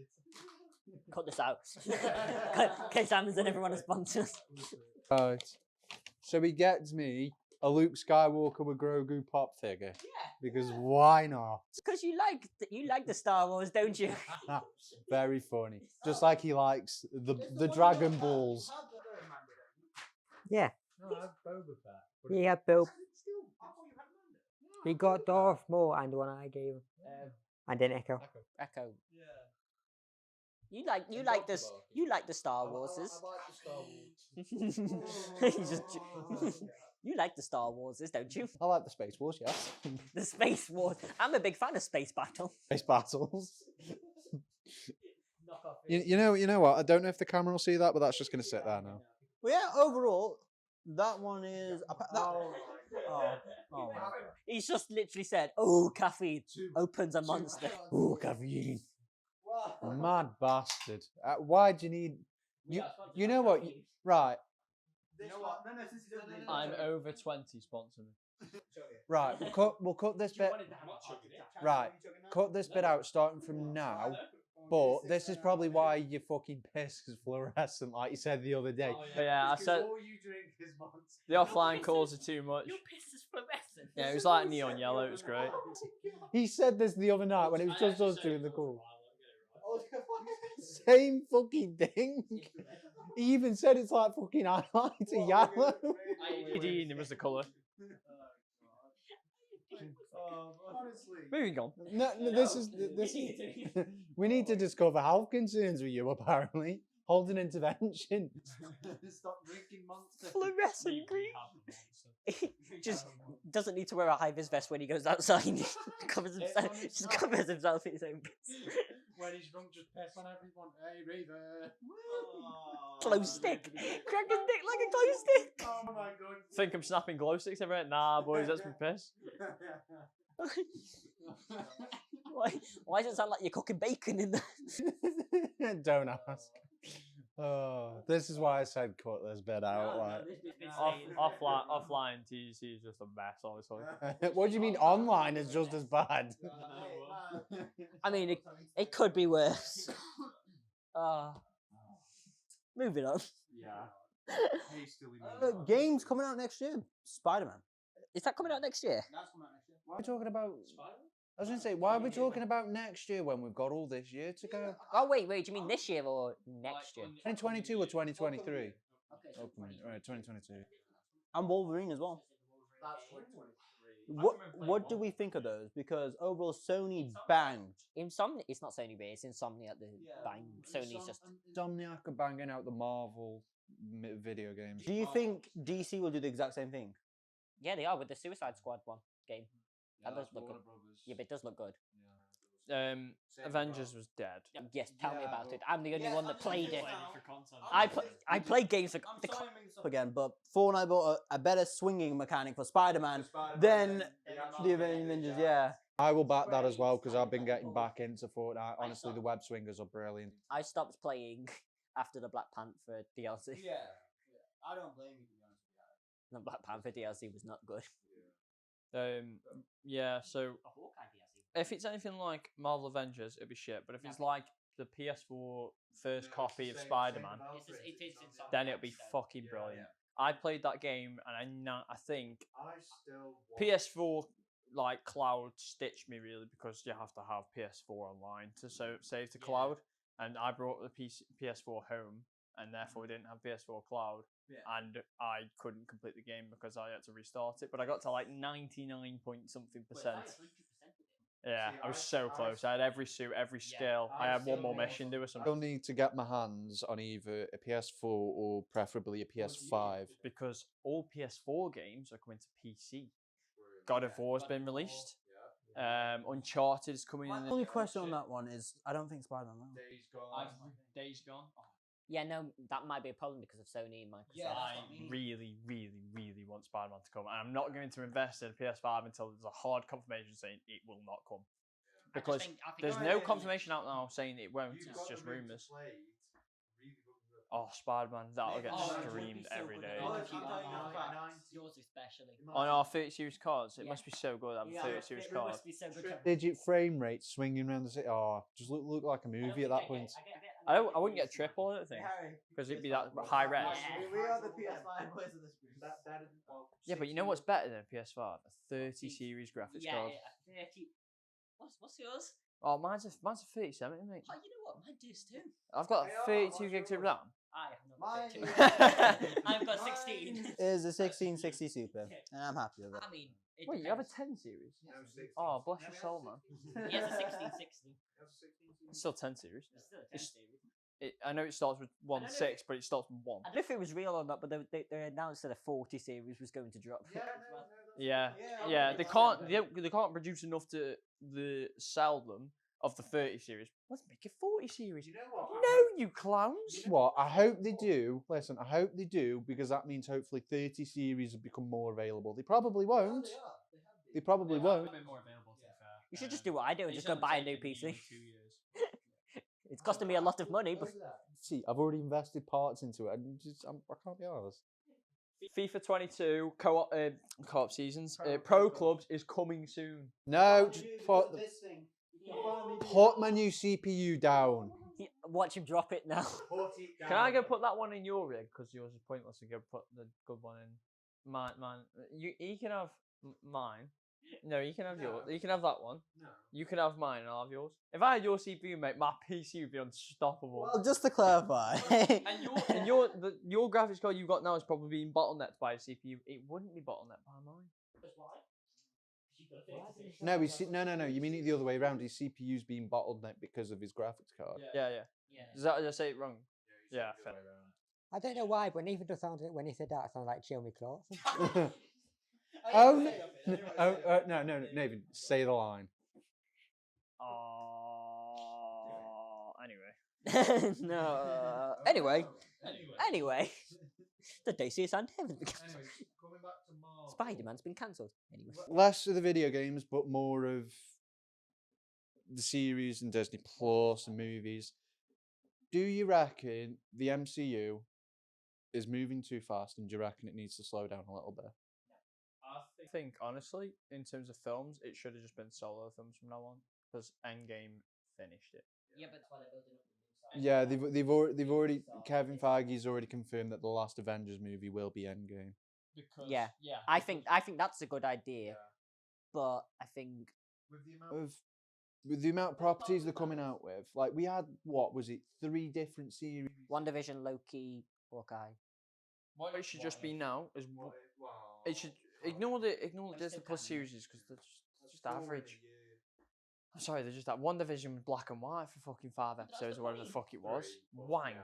Cut this out. In case Amazon ever want to sponsor us. Right. So he gets me a Luke Skywalker with Grogu pop figure. Yeah. Because why not? Because you like the Star Wars, don't you? Very funny. Just like he likes the Dragon Balls. Yeah. No, I have Boba Fett. but He had Bill. He got Darth Maul and the one I gave him. And then Echo. Echo. Yeah. You like the Star Warses. I like the Star Wars. You just you like the Star Warses, don't you? I like the Space Wars, yes. The Space Wars. I'm a big fan of Space Battle. Space battles. You know what? I don't know if the camera will see that, but that's just going to sit there now. Well, yeah, overall, that one is. Oh my God. He's just literally said, "Oh, caffeine opens a monster." Oh, caffeine. Mad bastard. Why do you need... You know what? Right. You know what? No, this is I'm over 20, sponsor me. Right, we'll cut this bit. Right, cut this bit out starting from now. But this is probably why your fucking piss is fluorescent, like you said the other day. But yeah, I said all you drink is monster. the offline calls are too much. Your piss is fluorescent. Yeah, it was like neon yellow. It was great. He said this the other night when it was just us doing the call. Same fucking thing. He even said it's like fucking highlighter yellow. It was the colour. Honestly. Moving on. No, this is. We need to discover health concerns with you. Apparently, hold an intervention. Stop drinking monster. Fluorescent green. He just doesn't need to wear a high-vis vest when he goes outside. Covers himself. Just covers himself in his own piss. When he's drunk, just piss on everyone. Hey, Raver. Glow stick. Crack his dick like a glow stick. Oh my god. Think I'm snapping glow sticks everywhere? Nah, boys, that's my piss. Why does it sound like you're cooking bacon in there? Don't ask. Oh, this is why I said cut this bit out. Offline TGT is just a mess, honestly. Like. What do you mean online is just as bad? I mean, it could be worse. Moving on. Yeah. Hastily Games coming out next year. Spider-Man. Is that coming out next year? Why are we talking about? I was going to say, why are we talking about next year when we've got all this year to go? Oh wait, do you mean this year or next year? 2022 or 2023? Okay, right, 2022. And Wolverine as well. That's 2023. What do we think of those? Because overall, Sony banged. Insomnia. It's not Sony, but it's Insomnia at the bang. Sony's just. Insomniac are banging out the Marvel video games. Do you think DC will do the exact same thing? Yeah, they are with the Suicide Squad one game. That does that's look good. Warner Brothers. Yeah, but it does look good. Avengers was dead. Yes, tell me Yeah, about but- it. I'm the only one that played it. for content. I play games for the again, but Fortnite bought a better swinging mechanic for Spider-Man than the Avengers. Yeah. I will back that as well because I've been getting back into Fortnite. Honestly, the web swingers are brilliant. I stopped playing after the Black Panther DLC. I don't blame you, to be honest with you. The Black Panther DLC was not good. Yeah, so Hawkeye DLC. if it's anything like Marvel Avengers, it'd be shit. But if it's like the PS4 first copy of Spider-Man, then it'll be fucking brilliant. I played that game, and I think PS4 like cloud stitched me really because you have to have PS4 online to save to cloud, and I brought the PS4 home, and therefore we didn't have PS4 cloud, and I couldn't complete the game because I had to restart it. But I got to like 99 point something percent. Yeah, I was so close. I had every suit, every skill. I had one more mission to do or I something. still need to get my hands on either a PS4 or preferably a PS5. Because all PS4 games are coming to PC. God of War's been released. Uncharted is coming in. My only question on that one is, I don't think Spider-Man will. Days Gone. Yeah, no, that might be a problem because of Sony and Microsoft. I really, really, really want Spider-Man to come, and I'm not going to invest in a PS5 until there's a hard confirmation saying it will not come. Because I think there's no confirmation out now saying it won't. It's just rumours. Oh, Spider-Man, that'll get streamed every day. Yours especially. On our 30 series cards, it must be so good. Having 30 series It cards. must be so good. Digit frame rate swinging around the city. Oh, just look like a movie at that point. I wouldn't get a triple, I don't think, because it'd be that high res. We are the PS5 boys of this group. Yeah, but you know what's better than a PS5? A 30 series graphics card. 30. What's yours? Oh, mine's a 3070, mate. Oh, you know what? Mine does too. I've got 32 gigs of RAM. I have not. Mine 32. I've got 16. It is a 1660 Super, and I'm happy with it. I mean, it Wait, you have a depends. 10 series? Oh, bless your soul, man. He has a 1660. It's still 10 series. It's still a 10 series. I know it starts with 1.6, but it starts with 1. I don't know if it was real or not, but they announced that a 40 series was going to drop. Yeah, they can't produce enough to sell them of the 30 series. Let's make a 40 series. No, you clowns. What? I hope they do. Listen, I hope they do because that means hopefully 30 series will become more available. They probably won't. They probably won't. You should just do what I do and just go buy a new PC. It's costing me a lot of money, but See, I've already invested parts into it. I can't be honest. FIFA 22 co-op seasons. Pro clubs is coming soon. No, just put my new CPU down. watch him drop it now. Can I go put that one in your rig? Because yours is pointless to go put the good one in. Mine. He can have mine. No, you can have yours. You can have that one. No. You can have mine and I'll have yours. If I had your CPU, mate, my PC would be unstoppable. Well, just to clarify. and your graphics card you got now is probably being bottlenecked by a CPU. It wouldn't be bottlenecked by mine. No, no. You mean it the other way around? His CPU's being bottlenecked because of his graphics card. Yeah. Did I say it wrong? Yeah, fair. I don't know why, but Nathan does sound when he said that, it sounded like chill me clothes. No, Nathan, say the line. Anyway. No. Anyway. The DC and heaven. Coming back to Marvel. Spider-Man's been cancelled. Anyway. Less of the video games, but more of the series and Disney Plus and movies. Do you reckon the MCU is moving too fast, and do you reckon it needs to slow down a little bit? I think honestly, in terms of films, it should have just been solo films from now on because Endgame finished it. Yeah, but that's why they're building up. Yeah, they've already. Kevin Feige's already confirmed that the last Avengers movie will be Endgame. Yeah. I think that's a good idea, but I think With the amount of properties they're coming out with, like we had, what was it, 3 different series? WandaVision, Loki, Hawkeye. What it should just be now is it should ignore the Disney Plus series because they're just average. I'm sorry, they're just that WandaVision was black and white for fucking 5 episodes or whatever the fuck it was. Wank.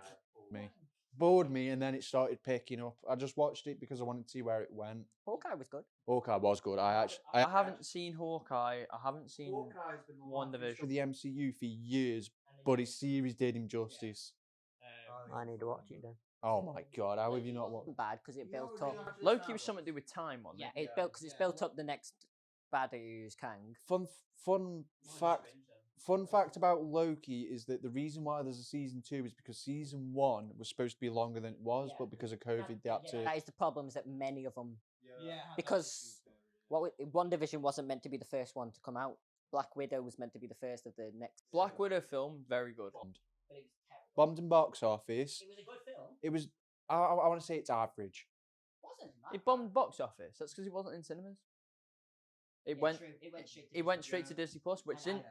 Me. bored me, and then it started picking up. I just watched it because I wanted to see where it went. Hawkeye was good. Hawkeye was good. I haven't seen Hawkeye. I haven't seen WandaVision. for the MCU for years, but his series did him justice. I need to watch it then. Oh my god, how have you not watched? Wasn't bad because it built up. Loki was something to do with time, wasn't it? It built because it's built up the next baddie who's Kang. Fun fact about Loki is that the reason why there's a season 2 is because season 1 was supposed to be longer than it was, but because of COVID, they had to. That is the problem, is that many of them, because WandaVision wasn't meant to be the first one to come out. Black Widow was meant to be the first of the next. Black Widow film, very good. Bombed in box office. It was a good film. It was. I want to say it's average. Wasn't It bombed box office. That's because it wasn't in cinemas. It went straight to Disney Plus, which didn't.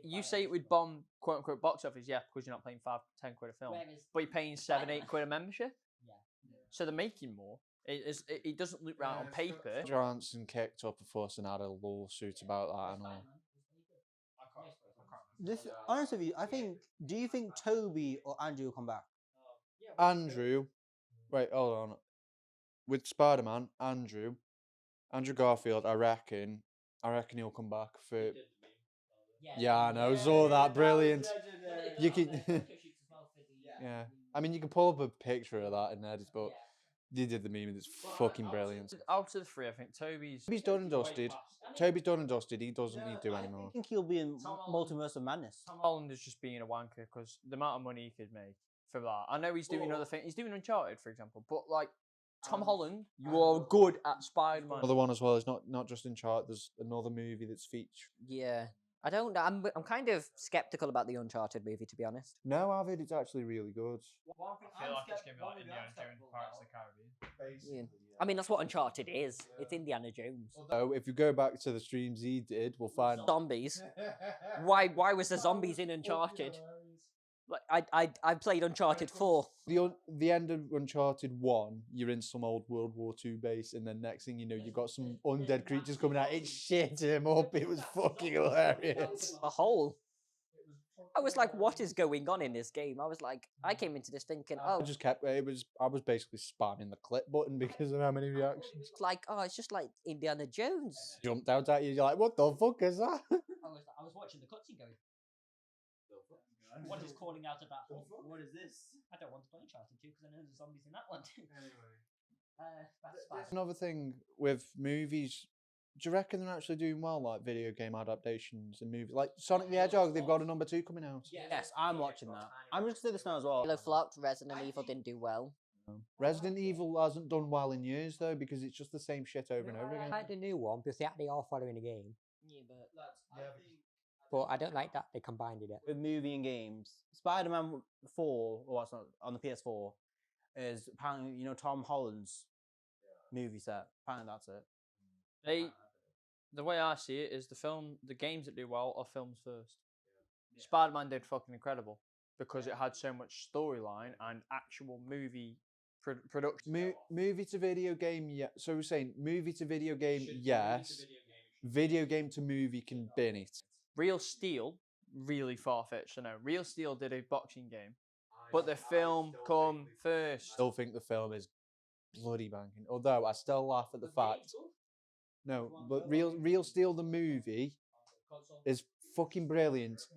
You say it would bomb quote unquote box office, yeah, because you're not paying 5-10 quid a film, but you're paying 7-8 quid a membership. Yeah. So they're making more. It doesn't look right on paper. Johnson kicked up a fuss and had a lawsuit about that and all. This, honest with you, I think. Do you think Toby or Andrew will come back? Andrew, wait, hold on. With Spider-Man, Andrew Garfield, I reckon he'll come back for. Yeah, I know. Saw that, brilliant. You can. Yeah, I mean, you can pull up a picture of that in edit, but you did the meme. And it's fucking brilliant. Out of the three, I think Toby's done and dusted. Toby's done and dusted. He doesn't need to do anymore. I think he'll be in Multiverse of Madness. Tom Holland is just being a wanker because the amount of money he could make for that. I know he's doing other things. He's doing Uncharted, for example, but like. Tom Holland, you are good at Spider-Man. Another one as well is not just Uncharted. There's another movie that's featured. Yeah, I don't. I'm kind of skeptical about the Uncharted movie, to be honest. No, I've heard it's actually really good. I feel like it's going to be like Indiana Jones and Pirates of the Caribbean. Yeah. I mean, that's what Uncharted is. It's Indiana Jones. So if you go back to the streams he did, we'll find Zombies. Why was there zombies in Uncharted? Like I played Uncharted 4. The end of Uncharted 1, you're in some old World War II base, and then next thing you know, you've got some undead creatures coming out. It shit him up. It was fucking hilarious. A hole. I was like, what is going on in this game? I came into this thinking, I just kept. I was basically spamming the clip button because of how many reactions. It's like, it's just like Indiana Jones. Jumped out at you. You're like, what the fuck is that? I was watching the cutscene going. What is calling out of that hole? What is this? I don't want to play Uncharted 2 because I know there's zombies in that one too. Anyway. That's fine. Another thing with movies, do you reckon they're actually doing well, like video game adaptations and movies? Like Sonic the Hedgehog, they've got a number 2 coming out. Yes, I'm watching that. I'm just gonna say this now as well. Halo flopped. Resident Evil didn't do well. Resident Evil hasn't done well in years though, because it's just the same shit over and over I again. like the new one because they actually are following the game. Yeah, But I don't like that they combined it. With movie and games, Spider-Man 4, or what's not on the PS4, is apparently Tom Holland's movie set. Apparently that's it. The way I see it is the games that do well are films first. Spider-Man did fucking incredible because it had so much storyline and actual movie production. Movie to video game, yeah. So we're saying movie to video game, yes. Video game to movie can bin it. Real Steel, really far-fetched. I know. Real Steel did a boxing game, but the film come first. Still think the film is bloody banking. Although I still laugh at the fact. No, but Real Steel the movie is fucking brilliant.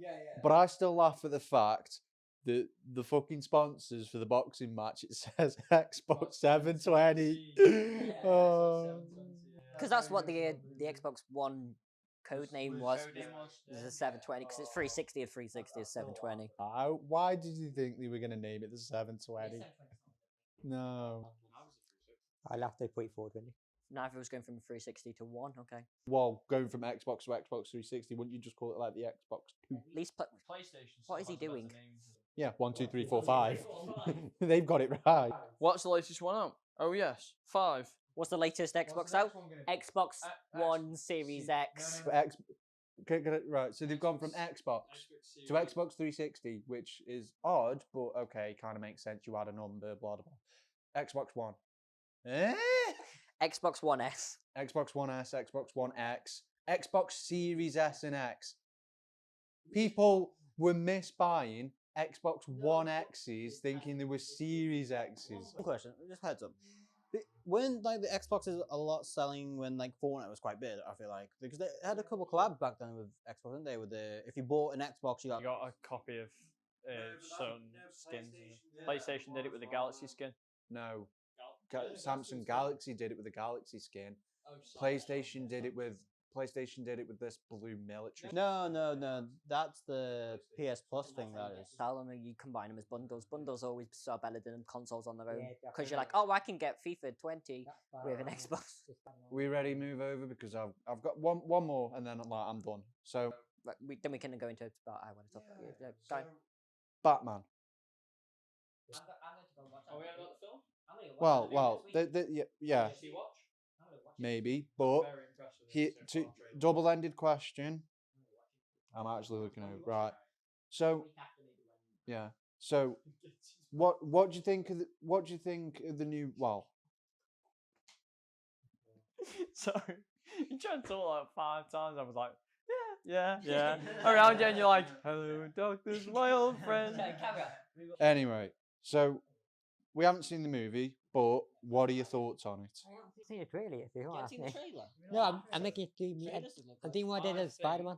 But I still laugh at the fact that the fucking sponsors for the boxing match, it says Xbox 720. because that's what the Xbox One code name was. It was a 720 because it's 360 and 360 is 720. Why did you think they were going to name it the 720? No. I'll have to put it forward, really. Neither was going from 360 to 1, okay. Well, going from Xbox to Xbox 360, wouldn't you just call it like the Xbox 2? At least PlayStation. What is he doing? Yeah, 1, 2, 3, 4, 5. They've got it right. What's the latest one out? Oh yes, 5. What's the latest Xbox out? Xbox One Series X. Right, so they've gone from Xbox to Xbox 360, which is odd, but okay, kind of makes sense. You add a number, blah, blah, blah. Xbox One. Xbox One S. Xbox One S, Xbox One X, Xbox Series S and X. People were misbuying Xbox One X's thinking they were Series X's. One question, just heads up. When like the Xbox is a lot selling when like Fortnite was quite big, I feel like because they had a couple collabs back then with Xbox, didn't they? With the if you bought an Xbox, you got You got a copy of some skins. PlayStation did it with the Galaxy skin. No, Samsung Galaxy did it with the Galaxy skin. PlayStation did it with this blue military. No. That's the PS Plus thing. That is. Tell them you combine them as bundles. Bundles always are better than consoles on their own Yeah, because you're like, oh, I can get FIFA 20 with an Xbox. We ready to move over because I've got one more and then I'm done. So Right, then we can go into about I want to talk about you. Go. Batman. Are we about the film? Well, yeah, Did you watch? maybe, but Very impressed with he, it so to, far, trailer. double-ended question. I'm actually looking at it. Right. So yeah. So what do you think of the new? Well, Sorry, you tried to talk like 5 times. I was like, yeah. Around you, and you're like, hello, doctors, my old friend. anyway, so we haven't seen the movie, but what are your thoughts on it? I haven't seen a trailer yet, so you You don't haven't ask seen me. the trailer? No, I'm making it to Trailers doesn't look I'm good. doing what I did I as Spider-Man.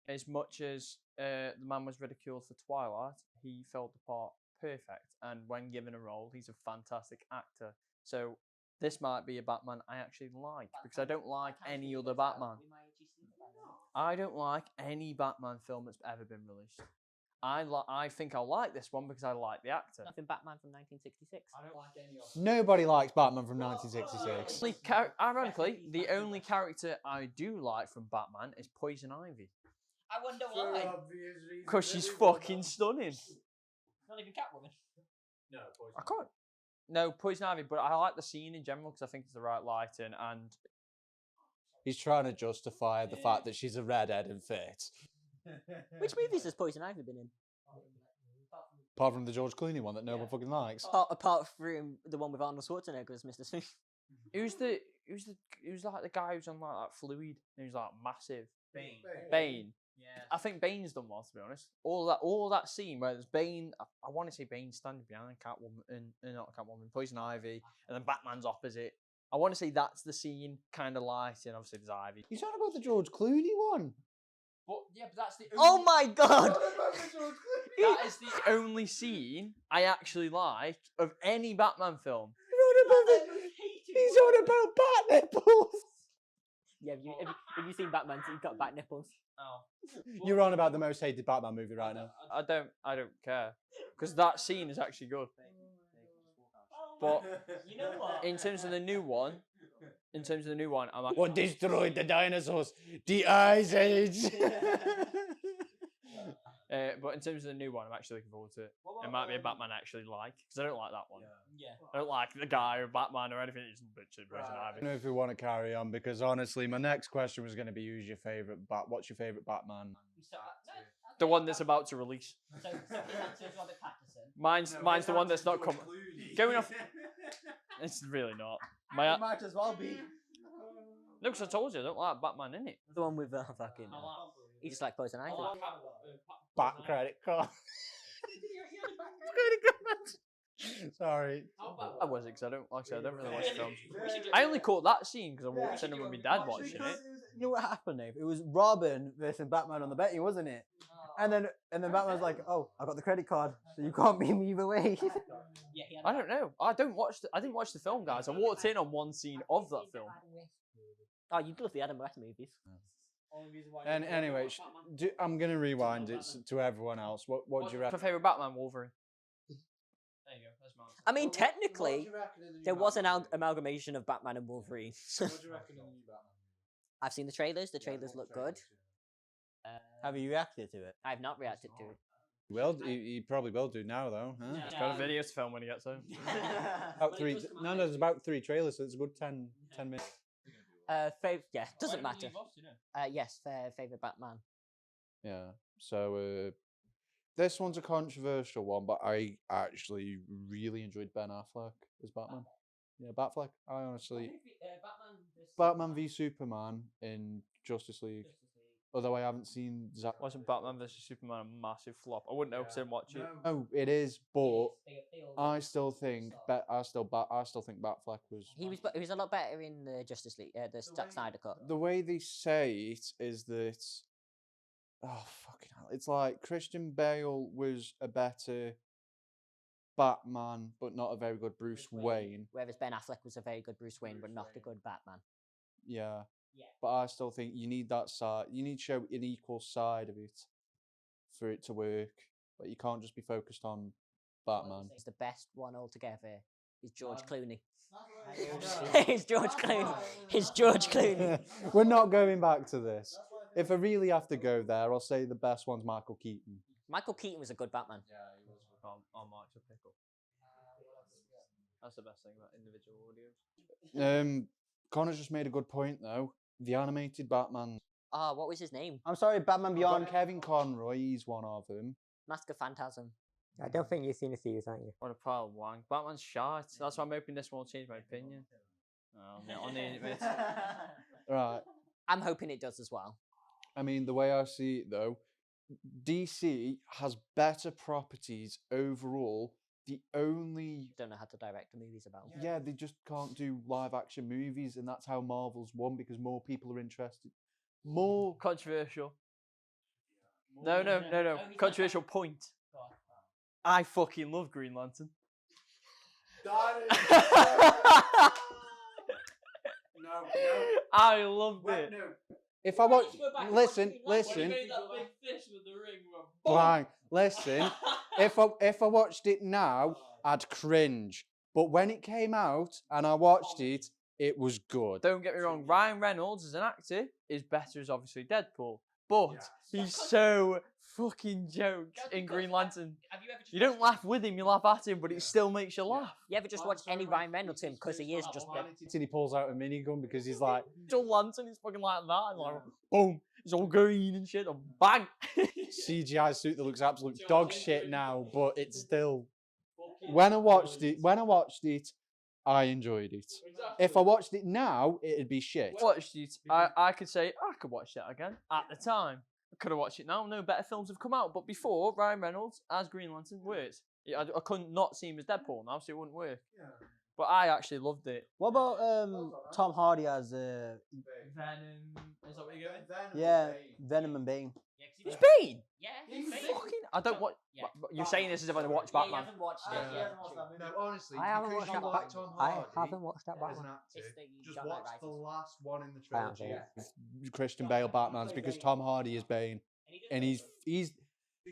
As much as the man was ridiculed for Twilight, he felt the part perfect. And when given a role, he's a fantastic actor. So this might be a Batman I actually like because I don't like any other Batman. I don't like any Batman film that's ever been released. I think I'll like this one because I like the actor. Nothing Batman from 1966. I don't like any of Nobody likes Batman from 1966. Ironically, the only character I do like from Batman is Poison Ivy. I wonder why. Because she's fucking stunning. Not even Catwoman. No, I can't. No, Poison Ivy, but I like the scene in general because I think it's the right lighting and He's trying to justify the fact that she's a redhead and fit. Which movies has Poison Ivy been in? Apart from the George Clooney one that no one fucking likes. Apart from the one with Arnold Schwarzenegger as Mr. Smith. who's like the guy who's on like that fluid and he's like massive. Bane. Bane. Yeah. I think Bane's done well, to be honest. All that scene where there's Bane, I want to say Bane standing behind Catwoman, and not Catwoman, Poison Ivy, and then Batman's opposite. I want to say that's the scene, kind of light, and obviously there's Ivy. You're talking about the George Clooney one? But yeah, but that's the Oh my god! that is the only scene I actually like of any Batman film. He's on about bat nipples. Yeah, have you seen Batman? He's got bat nipples. Oh. You're on about the most hated Batman movie right now. I don't care because that scene is actually good. But You know what? in terms of the new one, I'm like, What destroyed the dinosaurs? The Ice Age. but in terms of the new one, I'm actually looking forward to it. It might be a Batman I actually like because I don't like that one. Yeah. I don't like the guy or Batman or anything. It's bitchin' Poison I Ivy. don't know if we want to carry on because honestly, my next question was going to be who's your favorite What's your favorite Batman? The one that's about to release. So his answer is Robert Pattinson. Mine's the one that's not coming. Going off. It's really not. My might as well be. no, because I told you I don't like Batman in it. The one with fucking. He just like Poison Ivy. Bat credit card. Sorry. I was it because I don't like I said, I don't really watch films. I only caught that scene because I walked in with my dad watching it. You know what happened, Dave? It was Robin versus Batman on the betting, wasn't it? And then Batman's like, "Oh, I got the credit card, so you can't beat me either way." I don't know. I didn't watch the film, guys. I walked in on one scene of that film. Oh, you love the Adam West movies. And anyway, I'm going to rewind it to everyone else. What do you What's reckon? my favourite Batman? Wolverine. There you go. That's mine. I mean, technically, there was an amalgamation of Batman and Wolverine. What do you reckon of the new Batman? I've seen the trailers. The trailers look good. Have you reacted to it? I've not reacted to it. He probably will do now, though. Huh? He's got a video to film when he gets home. About three. No, there's about 3 trailers, so it's a good 10 minutes. Yeah, doesn't matter. Yes, favorite Batman. Yeah. So this one's a controversial one, but I actually really enjoyed Ben Affleck as Batman. Yeah, Batfleck. I honestly Batman v Superman in Justice League. Although I haven't seen Zack. Wasn't Batman vs Superman a massive flop? I wouldn't know because I didn't watch it. No, it is, but I still think I still think Batfleck was. He was a lot better in the Justice League, the Zack Snyder cut. The way they say it is that, oh fucking hell, it's like Christian Bale was a better Batman, but not a very good Bruce Wayne. Whereas Ben Affleck was a very good Bruce Wayne, but not a good Batman. Yeah. But I still think you need that side. You need to show an equal side of it for it to work. But you can't just be focused on Batman. It's the best one altogether. Is George Clooney. It's George Clooney. It's George Clooney. We're not going back to this. If I really have to go there, I'll say the best one's Michael Keaton. Michael Keaton was a good Batman. Yeah, he was. On March of Pickle. That's the best thing about individual audios. Connor's just made a good point though. The animated Batman. What was his name? I'm sorry, Batman Beyond. Kevin Conroy, he's one of them. Mask of Phantasm. I don't think you've seen the series, haven't you? What a pile of wank. Batman's shite. That's why I'm hoping this won't change my opinion. On the end of it. Right. I'm hoping it does as well. I mean, the way I see it though, DC has better properties overall. The only Don't know how to direct the movies about. yeah, they just can't do live action movies, and that's how Marvel's won because more people are interested. More Controversial. No. Controversial point. I fucking love Green Lantern. No. I loved it. No. if I watch, listen, Brian, listen. If I watched it now, I'd cringe. But when it came out and I watched it, it was good. Don't get me wrong, Ryan Reynolds as an actor is better as obviously Deadpool, but he's so fucking jokes in Green Lantern. You don't laugh with him, you laugh at him, but it still makes you laugh. You ever just watch any Ryan Reynolds film because he is just And he pulls out a minigun because he's like, Joe Lantern is fucking like that, and like, boom, it's all green and shit, and bang. CGI suit that looks absolute dog shit now, but it's still. When I watched it, I enjoyed it. If I watched it now, it'd be shit. Watched it, I could say I could watch that again at the time. I could have watched it now. No better films have come out, but before Ryan Reynolds as Green Lantern worked. I couldn't not see him as Deadpool now, so it wouldn't work. Yeah. But I actually loved it. What about Tom Hardy as Venom. Is that what you going? yeah, Venom and Bane? He's Bane. Yeah, He's fucking. I don't watch. You're saying this as if I watch Batman. watched No, honestly, I haven't because watched you that. like Tom I Hardy haven't watched that as Batman. an actor, It's the just Dark Knight watch the Rises. last one in the I haven't trilogy. seen it. Christian Bale Batman's because Tom Hardy is Bane, and he's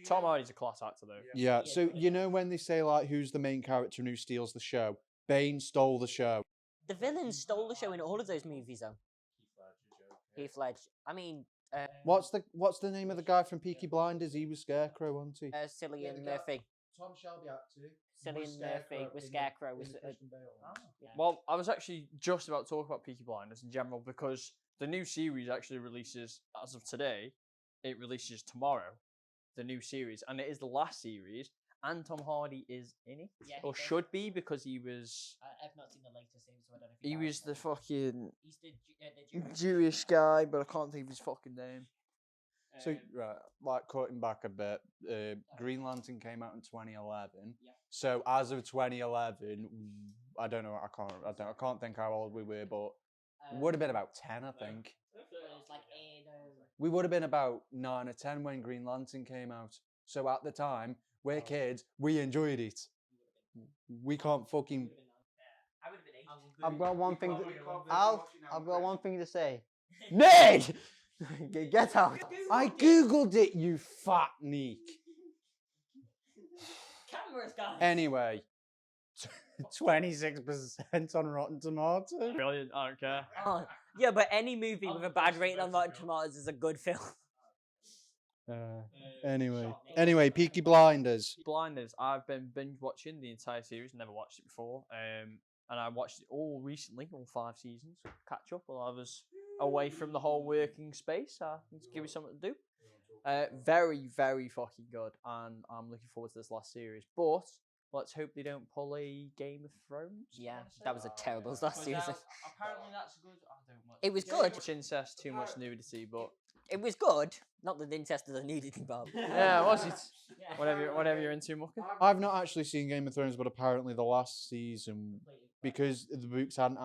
Tom Hardy's a class actor though. yeah. So you know when they say like who's the main character and who steals the show? Bane stole the show. The villains stole the show in all of those movies, though. Heath Ledger. I mean, What's the name of the guy from Peaky Blinders? He was Scarecrow, wasn't he? Cillian Murphy. Tom Shelby actor. Cillian Murphy with Scarecrow was. Yeah. Well, I was actually just about to talk about Peaky Blinders in general because the new series actually releases as of today. It releases tomorrow, the new series, and it is the last series. And Tom Hardy is in it, Yeah, or he is. should be because he was. I've not seen the latest series, so I don't know if He was the fucking He's the Jewish guy, but I can't think of his fucking name. So right, like cutting back a bit, Green Lantern came out in 2011. Yeah. So as of 2011, I don't know. I can't think how old we were, but we would have been about 10, I think. It's like We would have been about 9 or 10 when Green Lantern came out. So at the time, we're kids. We enjoyed it. We can't fucking. I would have been 8. I've got one thing. I've got one thing to say. Ned! Get out. I googled it, you fat neek. Cameras, guys. Anyway, 26% on Rotten Tomatoes. Brilliant, I don't care. Oh, yeah, but any movie with a bad rating on Rotten Tomatoes is a good film. Anyway, Peaky Blinders. Blinders, I've been binge watching the entire series, never watched it before. And I watched it all recently, all 5 seasons. Catch up while I was away from the whole working space. Let's give it something to do. Very, very fucking good, and I'm looking forward to this last series. But let's hope they don't pull a Game of Thrones. Yeah, that was a terrible last season. Apparently that's good. I don't much. It was Too good. much incest, too much nudity, but It was good. Not that the incest is needed involved. Yeah, was it? Whatever you're into, Mucker. I've not actually seen Game of Thrones, but apparently the last season, because the books hadn't.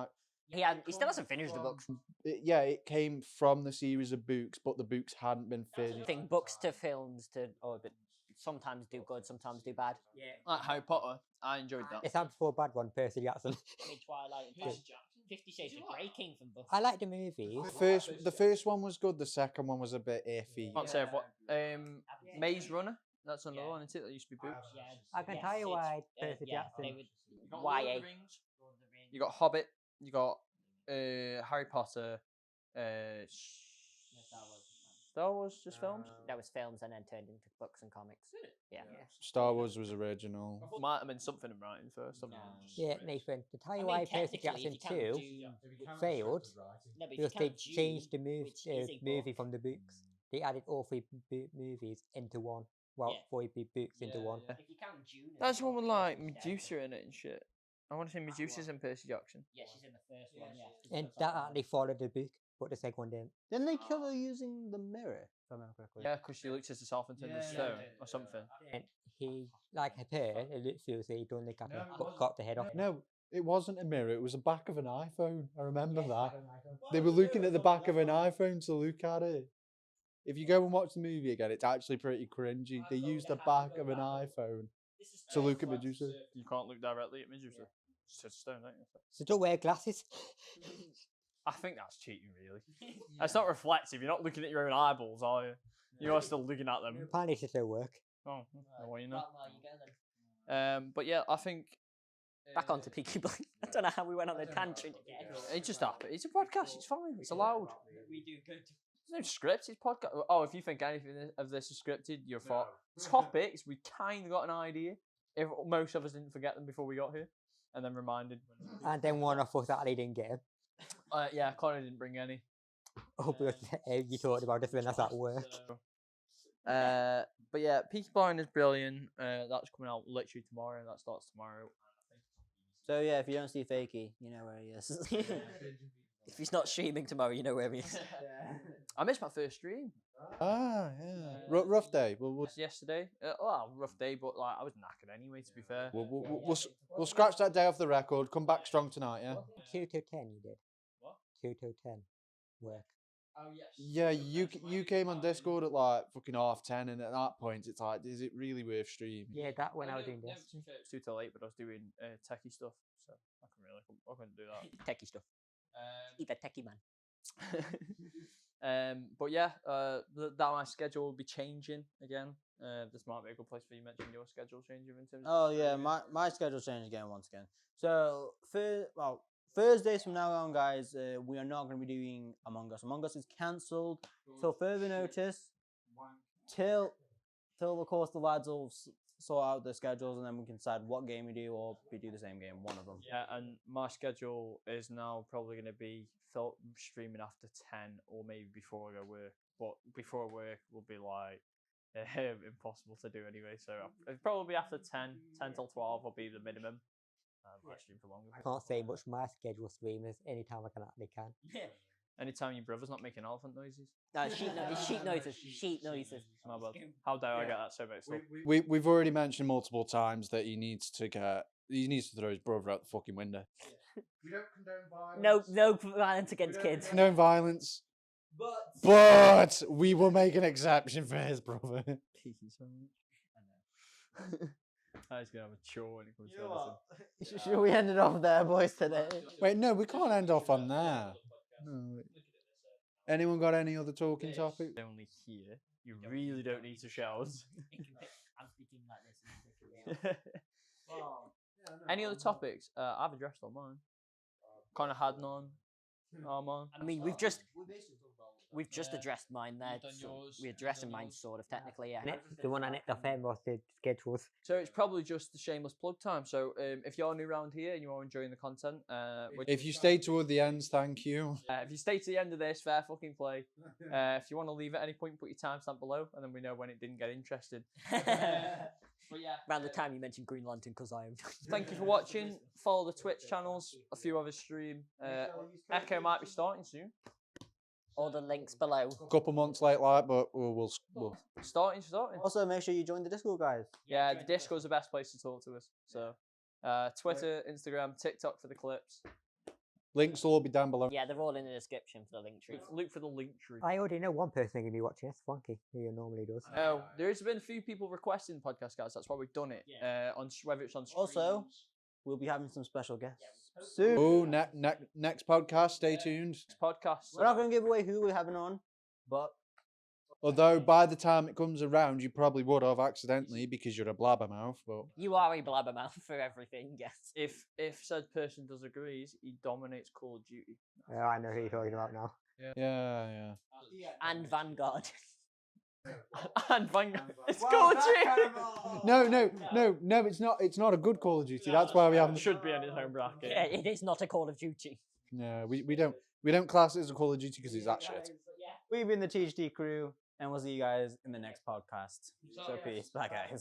He still hasn't finished the books. It came from the series of books, but the books hadn't been I finished. think books to films but sometimes do good, sometimes do bad. Yeah. Like Harry Potter, I enjoyed that. It's not for bad one, Percy Jackson. I mean, Twilight and Percy Jackson. 50 Shades of Grey came from books. I like the movies. The first one was good. The second one was a bit iffy. Can't say what. Maze Runner. That's another one, isn't it? That used to be books. I can tell you why Percy Jackson. They would, You got YA. Lord of the Rings. You got Hobbit. You got Harry Potter. Star Wars just films. That was films and then turned into books and comics. Yeah. Star Wars was original. Might have been something in writing first. Yeah, Nathan, to tell you I why mean, Percy technically, Jackson if you 2 count Dune- failed, No, but if you because they count Dune, changed the which is a movie book. from the books. They added all three movies into one. Well, Yeah. 4 books into one. Yeah. If you count Dune as That's a the one book, with like it's dead. Medusa in it and shit. I want to say Medusa's in Percy Jackson. Yeah, she's in the first one. Yeah. And that actually followed the book, but the second one didn't. Didn't they kill her using the mirror? If I remember correctly. Yeah, because she looked at herself and turned into stone or something. And he, like her pair, it looked seriously, he done the cap and got the head off. No, it wasn't a mirror. It was the back of an iPhone. I remember that. They were looking at the back of an iPhone to look at it. If you go and watch the movie again, it's actually pretty cringy. They used the back of an iPhone to look at Medusa. You can't look directly at Medusa. It's just stone, don't you? So don't wear glasses. I think that's cheating, really. That's not reflective. You're not looking at your own eyeballs, are you? You are still looking at them. Apparently it still work. Oh, well, you know. Well, there you go then. But yeah, I think Back onto Peaky Blinders. I don't know how we went on a tangent again. it just happened. It's a podcast. It's fine. It's allowed. We do good. There's no script. It's podcast. Oh, if you think anything of this is scripted, you're fucked. Topics, we kind of got an idea. If most of us didn't forget them before we got here, and then reminded. And then one of us actually didn't get him. Yeah, Connor didn't bring any. Oh, because you talked about this when I was at work. But yeah, Peaky Blinders is brilliant. That's coming out literally tomorrow. That starts tomorrow. So yeah, if you don't see Fakey, you know where he is. If he's not streaming tomorrow, you know where he is. I missed my first stream. Ah, yeah. Rough day. Yesterday. Rough day, but like I was knackered anyway. To be fair. We'll scratch that day off the record. Come back strong tonight, yeah. 2 to 10 you did. What? 2 to 10 work. Oh yes. Yeah, you came on Discord at like fucking 10:30, and at that point it's like, is it really worth streaming? Yeah, that when I was doing this. It was 2 till 8, but I was doing techie stuff, so I couldn't do that. Techie stuff. He's a techie man. But yeah, that my schedule will be changing again. This might be a good place for you to mention your schedule changing in terms. Oh yeah, my schedule changed again once again. So Thursdays from now on, guys, we are not going to be doing Among Us. Among Us is cancelled till further notice. Till of course the lads will sort out their schedules, and then we can decide what game we do, or we do the same game, one of them. Yeah, and my schedule is now probably going to be streaming after 10 or maybe before I go work. But before work will be like impossible to do anyway. So it'll probably be after 10 till 12 will be the minimum. I stream for longer. I can't say much. My schedule stream is anytime I can. Anytime your brother's not making elephant noises. No, sheep noises. Sheep noises. My bad. How dare I get that so mixed up? We've already mentioned multiple times that he needs to throw his brother out the fucking window. We don't condone violence. No violence against kids. No violence. But we will make an exception for his brother. He's gonna have a chore when it comes to anything. Should we end it off there, boys, today? Wait, no, we can't end off on there. No. Anyone got any other talking topics? Only here. You really don't need to shout. I'm speaking like this. Any other topics? I've addressed all mine. Connor had none. Armaan. I mean, we've just addressed mine there. We're addressing mine sort of technically, yeah. The one I nicked off him was the schedules. So it's probably just the shameless plug time. So if you're new around here and you are enjoying the content, If you stay toward the ends, thank you. if you stay to the end of this, fair fucking play. If you want to leave at any point, put your timestamp below, and then we know when it didn't get interested. But yeah, Around the time you mentioned Green Lantern, because I am. thank you for watching. Follow the Twitch channels. A few of us stream. Echo might be starting soon. All the links below. Couple months late, like, but we'll Starting. Also, make sure you join the Discord, guys. Yeah, the Discord's the best place to talk to us. So, Twitter, Instagram, TikTok for the clips. links will all be down below. Yeah, they're all in the description for the link tree. Look for the link tree. I already know one person going to be watching. That's Swanky, who normally does. No, there's been a few people requesting podcast, guys. That's why we've done it. On whether it's on Also, streams. we'll be having some special guests soon. Oh, next podcast, stay tuned. Podcast. We're not going to give away who we're having on, but Although by the time it comes around, you probably would have accidentally because you're a blabbermouth. But You are a blabbermouth for everything, yes. If said person does agrees, he dominates Call of Duty. Oh, I know who you're talking about now. yeah. And Vanguard. And Vanguard. It's Call of Duty. No, it's not. It's not a good Call of Duty. That's why we haven't. Should be in his own bracket. Yeah, it is not a Call of Duty. No, we don't class it as a Call of Duty because it's that shit. we've been the TGT Crew, and we'll see you guys in the next podcast. So peace. Bye, guys.